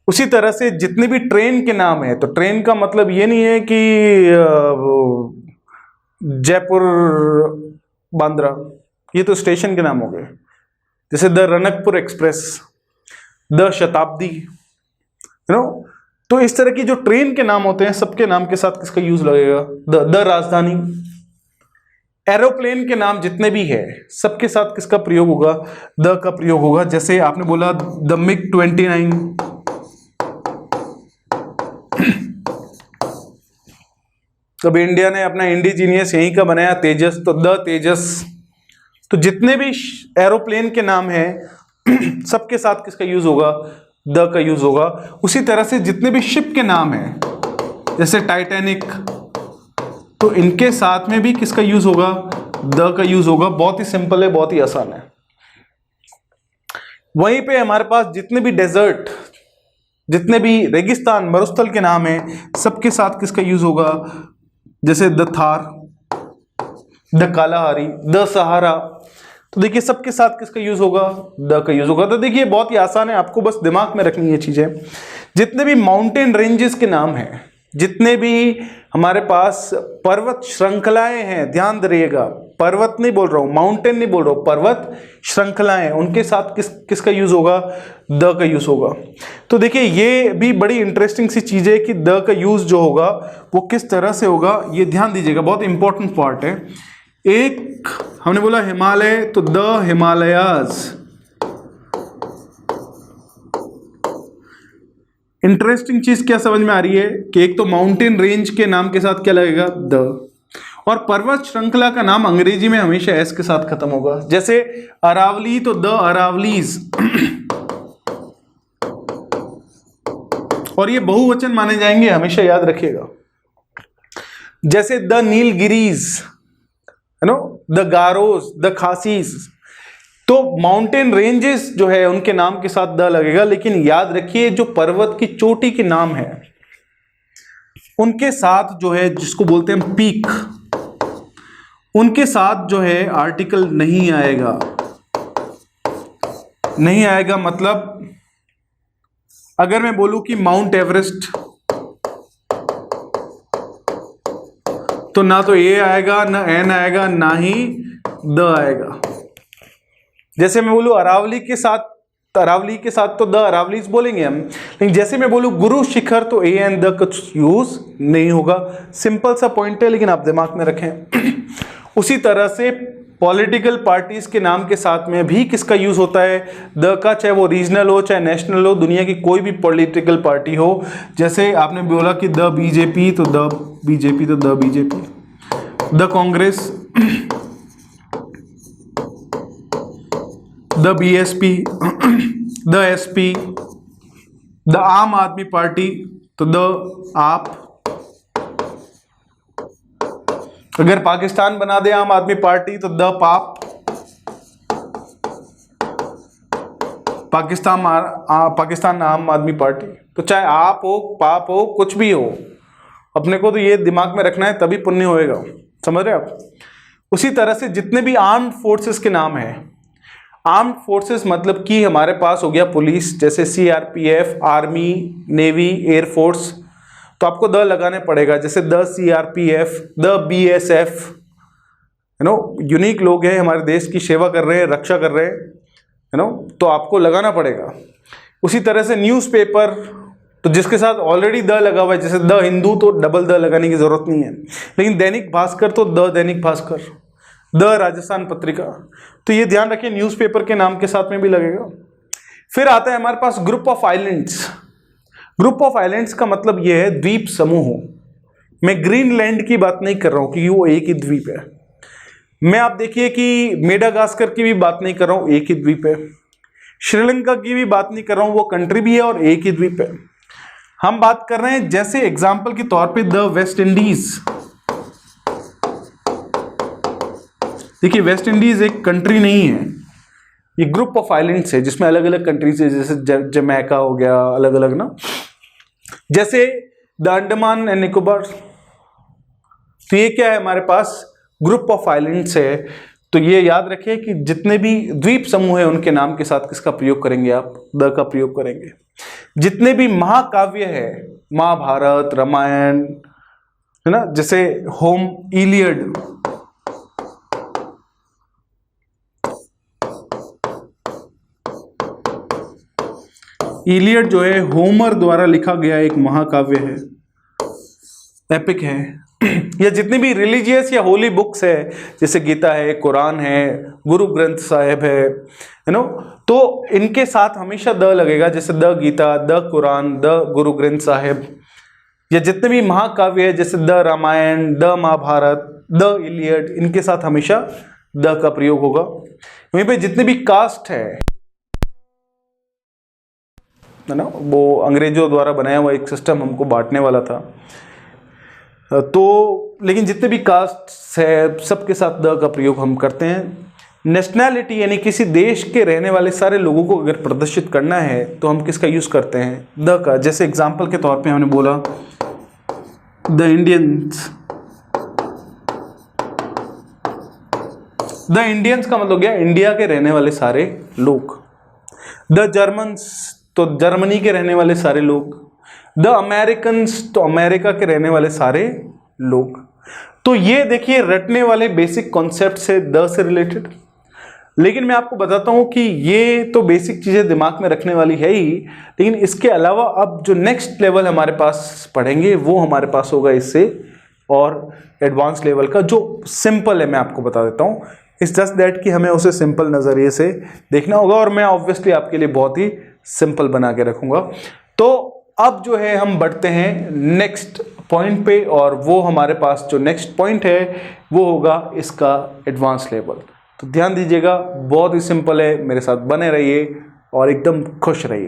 उसी तरह से जितने भी ट्रेन के नाम है, तो ट्रेन का मतलब ये नहीं है कि जयपुर बांद्रा, ये तो स्टेशन के नाम हो गए। जैसे द रनकपुर एक्सप्रेस, द शताब्दी, तो इस तरह की जो ट्रेन के नाम होते हैं, सबके नाम के साथ किसका यूज लगेगा? द राजधानी। एरोप्लेन के नाम जितने भी है, सबके साथ किसका प्रयोग होगा? द का प्रयोग होगा। जैसे आपने बोला द मिग 29, कभी इंडिया ने अपना इंडिजीनियस यहीं का बनाया तेजस, तो द तेजस। तो जितने भी एरोप्लेन के नाम हैं सबके साथ किसका यूज होगा? द का यूज होगा। उसी तरह से जितने भी शिप के नाम हैं, जैसे टाइटैनिक, तो इनके साथ में भी किसका यूज होगा? द का यूज होगा। बहुत ही सिंपल है, बहुत ही आसान है। वहीं पे हमारे पास जितने भी डेजर्ट, जितने भी रेगिस्तान, मरुस्थल के नाम हैं, सबके साथ किसका यूज होगा? जैसे the Thar, the Kalahari, the Sahara. तो देखिए सबके साथ किसका यूज होगा? द का यूज होगा। तो देखिए बहुत ही आसान है, आपको बस दिमाग में रखनी है चीजें। जितने भी माउंटेन रेंजेस के नाम हैं, जितने भी हमारे पास पर्वत श्रृंखलाएं हैं, ध्यान दीजिएगा, पर्वत नहीं बोल रहा हूं, माउंटेन नहीं बोल रहा हूं, पर्वत श्रृंखलाएं, उनके साथ किसका यूज होगा? द का यूज होगा। तो देखिए ये भी बड़ी इंटरेस्टिंग सी चीज है कि द का यूज जो होगा वो किस तरह से होगा, ये ध्यान दीजिएगा, बहुत इंपॉर्टेंट पार्ट है। एक हमने बोला हिमालय, तो द हिमालयाज। इंटरेस्टिंग चीज क्या समझ में आ रही है कि एक तो माउंटेन रेंज के नाम के साथ क्या लगेगा? द। और पर्वत श्रृंखला का नाम अंग्रेजी में हमेशा एस के साथ खत्म होगा। जैसे अरावली, तो द अरावलीज। और ये बहुवचन माने जाएंगे, हमेशा याद रखिएगा। जैसे द नीलगिरीज, है no, the Garros, the Khasis. तो माउंटेन रेंजेस जो है उनके नाम के साथ द लगेगा। लेकिन याद रखिए जो पर्वत की चोटी के नाम है उनके साथ जो है, जिसको बोलते हैं पीक, उनके साथ जो है आर्टिकल नहीं आएगा। नहीं आएगा मतलब अगर मैं बोलूं कि माउंट एवरेस्ट, तो ना तो ए आएगा, ना एन आएगा, ना ही द आएगा। जैसे मैं बोलूं अरावली के साथ तो द अरावलीज बोलेंगे हम। लेकिन जैसे मैं बोलूं गुरु शिखर, तो ए एन द कुछ यूज नहीं होगा। सिंपल सा पॉइंट है, लेकिन आप दिमाग में रखें। उसी तरह से पॉलिटिकल पार्टीज के नाम के साथ में भी किसका यूज होता है? द का, चाहे वो रीजनल हो चाहे नेशनल हो, दुनिया की कोई भी पॉलिटिकल पार्टी हो। जैसे आपने बोला कि द बीजेपी, तो द बीजेपी, तो the BJP. The Congress, the BSP, the SP. The आम आदमी पार्टी, तो द आप। अगर पाकिस्तान बना दे आम आदमी पार्टी, तो द पाप। पाकिस्तान आम आदमी पार्टी। तो चाहे आप हो, पाप हो, कुछ भी हो, अपने को तो ये दिमाग में रखना है, तभी पुण्य होएगा। समझ रहे आप? उसी तरह से जितने भी आर्म्ड फोर्सेस के नाम हैं, आर्म्ड फोर्सेस मतलब कि हमारे पास हो गया पुलिस, जैसे सीआरपीएफ, आर्मी, नेवी, एयरफोर्स, तो आपको द लगाने पड़ेगा। जैसे the CRPF, the BSF, unique लोग हैं, हमारे देश की सेवा कर रहे हैं, रक्षा कर रहे हैं, तो आपको लगाना पड़ेगा। उसी तरह से न्यूज़पेपर, तो जिसके साथ ऑलरेडी द लगा हुआ है, जैसे द हिंदू, तो डबल द लगाने की जरूरत नहीं है। लेकिन दैनिक भास्कर, तो द दैनिक भास्कर। द राजस्थान पत्रिका। तो ये ध्यान रखिए, न्यूज़पेपर के नाम के साथ में भी लगेगा। फिर आता है हमारे पास group of islands. Group of islands का मतलब यह है द्वीप समूह। मैं ग्रीनलैंड की बात नहीं कर रहा हूं क्योंकि वो एक ही द्वीप है। मैं आप देखिए कि मेडागास्कर की भी बात नहीं कर रहा हूं, एक ही द्वीप है। श्रीलंका की भी बात नहीं कर रहा हूं, वो कंट्री भी है और एक ही द्वीप है। हम बात कर रहे हैं जैसे एग्जाम्पल के तौर पे द वेस्ट इंडीज, देखिए वेस्ट इंडीज एक कंट्री नहीं है, ये ग्रुप ऑफ आइलैंड्स है जिसमें अलग अलग कंट्रीज है, जैसे जमैका हो गया, अलग अलग ना, जैसे द अंडमान एंड निकोबार। तो ये क्या है, हमारे पास ग्रुप ऑफ आइलैंड्स है। तो ये याद रखिए कि जितने भी द्वीप समूह है उनके नाम के साथ किसका प्रयोग करेंगे आप, द का प्रयोग करेंगे। जितने भी महाकाव्य है, महाभारत, रामायण, है ना, जैसे होम इलियड, इलियड जो है होमर द्वारा लिखा गया एक महाकाव्य है, एपिक है। या जितनी भी रिलीजियस या होली बुक्स है, जैसे गीता है, कुरान है, गुरु ग्रंथ साहिब है, यू नो, तो इनके साथ हमेशा द लगेगा, जैसे the Gita, the Quran, the Guru Granth Sahib. या जितने भी महाकाव्य है, जैसे the Ramayana, the Mahabharata, the Iliad, इनके साथ हमेशा द का प्रयोग होगा। वहीं पे जितने भी कास्ट है ना, वो अंग्रेजों द्वारा बनाया हुआ एक सिस्टम हमको बांटने वाला था, तो लेकिन जितने भी कास्ट है सबके साथ द का प्रयोग हम करते हैं। नेशनैलिटी यानी किसी देश के रहने वाले सारे लोगों को अगर प्रदर्शित करना है तो हम किसका यूज करते हैं, द का। जैसे एग्जांपल के तौर पे हमने बोला द इंडियंस। द इंडियंस का मतलब क्या, इंडिया के रहने वाले सारे लोग। द जर्मन्स, तो जर्मनी के रहने वाले सारे लोग। द अमेरिकन्स, तो अमेरिका के रहने वाले सारे लोग। तो ये देखिए रटने वाले बेसिक कॉन्सेप्ट से द से रिलेटेड। लेकिन मैं आपको बताता हूं कि ये तो बेसिक चीजें दिमाग में रखने वाली है ही, लेकिन इसके अलावा अब जो नेक्स्ट लेवल हमारे पास पढ़ेंगे वो हमारे पास होगा इससे और एडवांस लेवल का, जो सिंपल है। मैं आपको बता देता हूं, इट्स जस्ट दैट कि हमें उसे सिंपल नजरिए से देखना होगा, और मैं ऑब्वियसली आपके लिए बहुत ही सिंपल बना के रखूंगा। तो अब जो है हम बढ़ते हैं नेक्स्ट पॉइंट पे, और वो हमारे पास जो नेक्स्ट पॉइंट है वो होगा इसका एडवांस लेवल। तो ध्यान दीजिएगा, बहुत ही सिंपल है, मेरे साथ बने रहिए और एकदम खुश रहिए।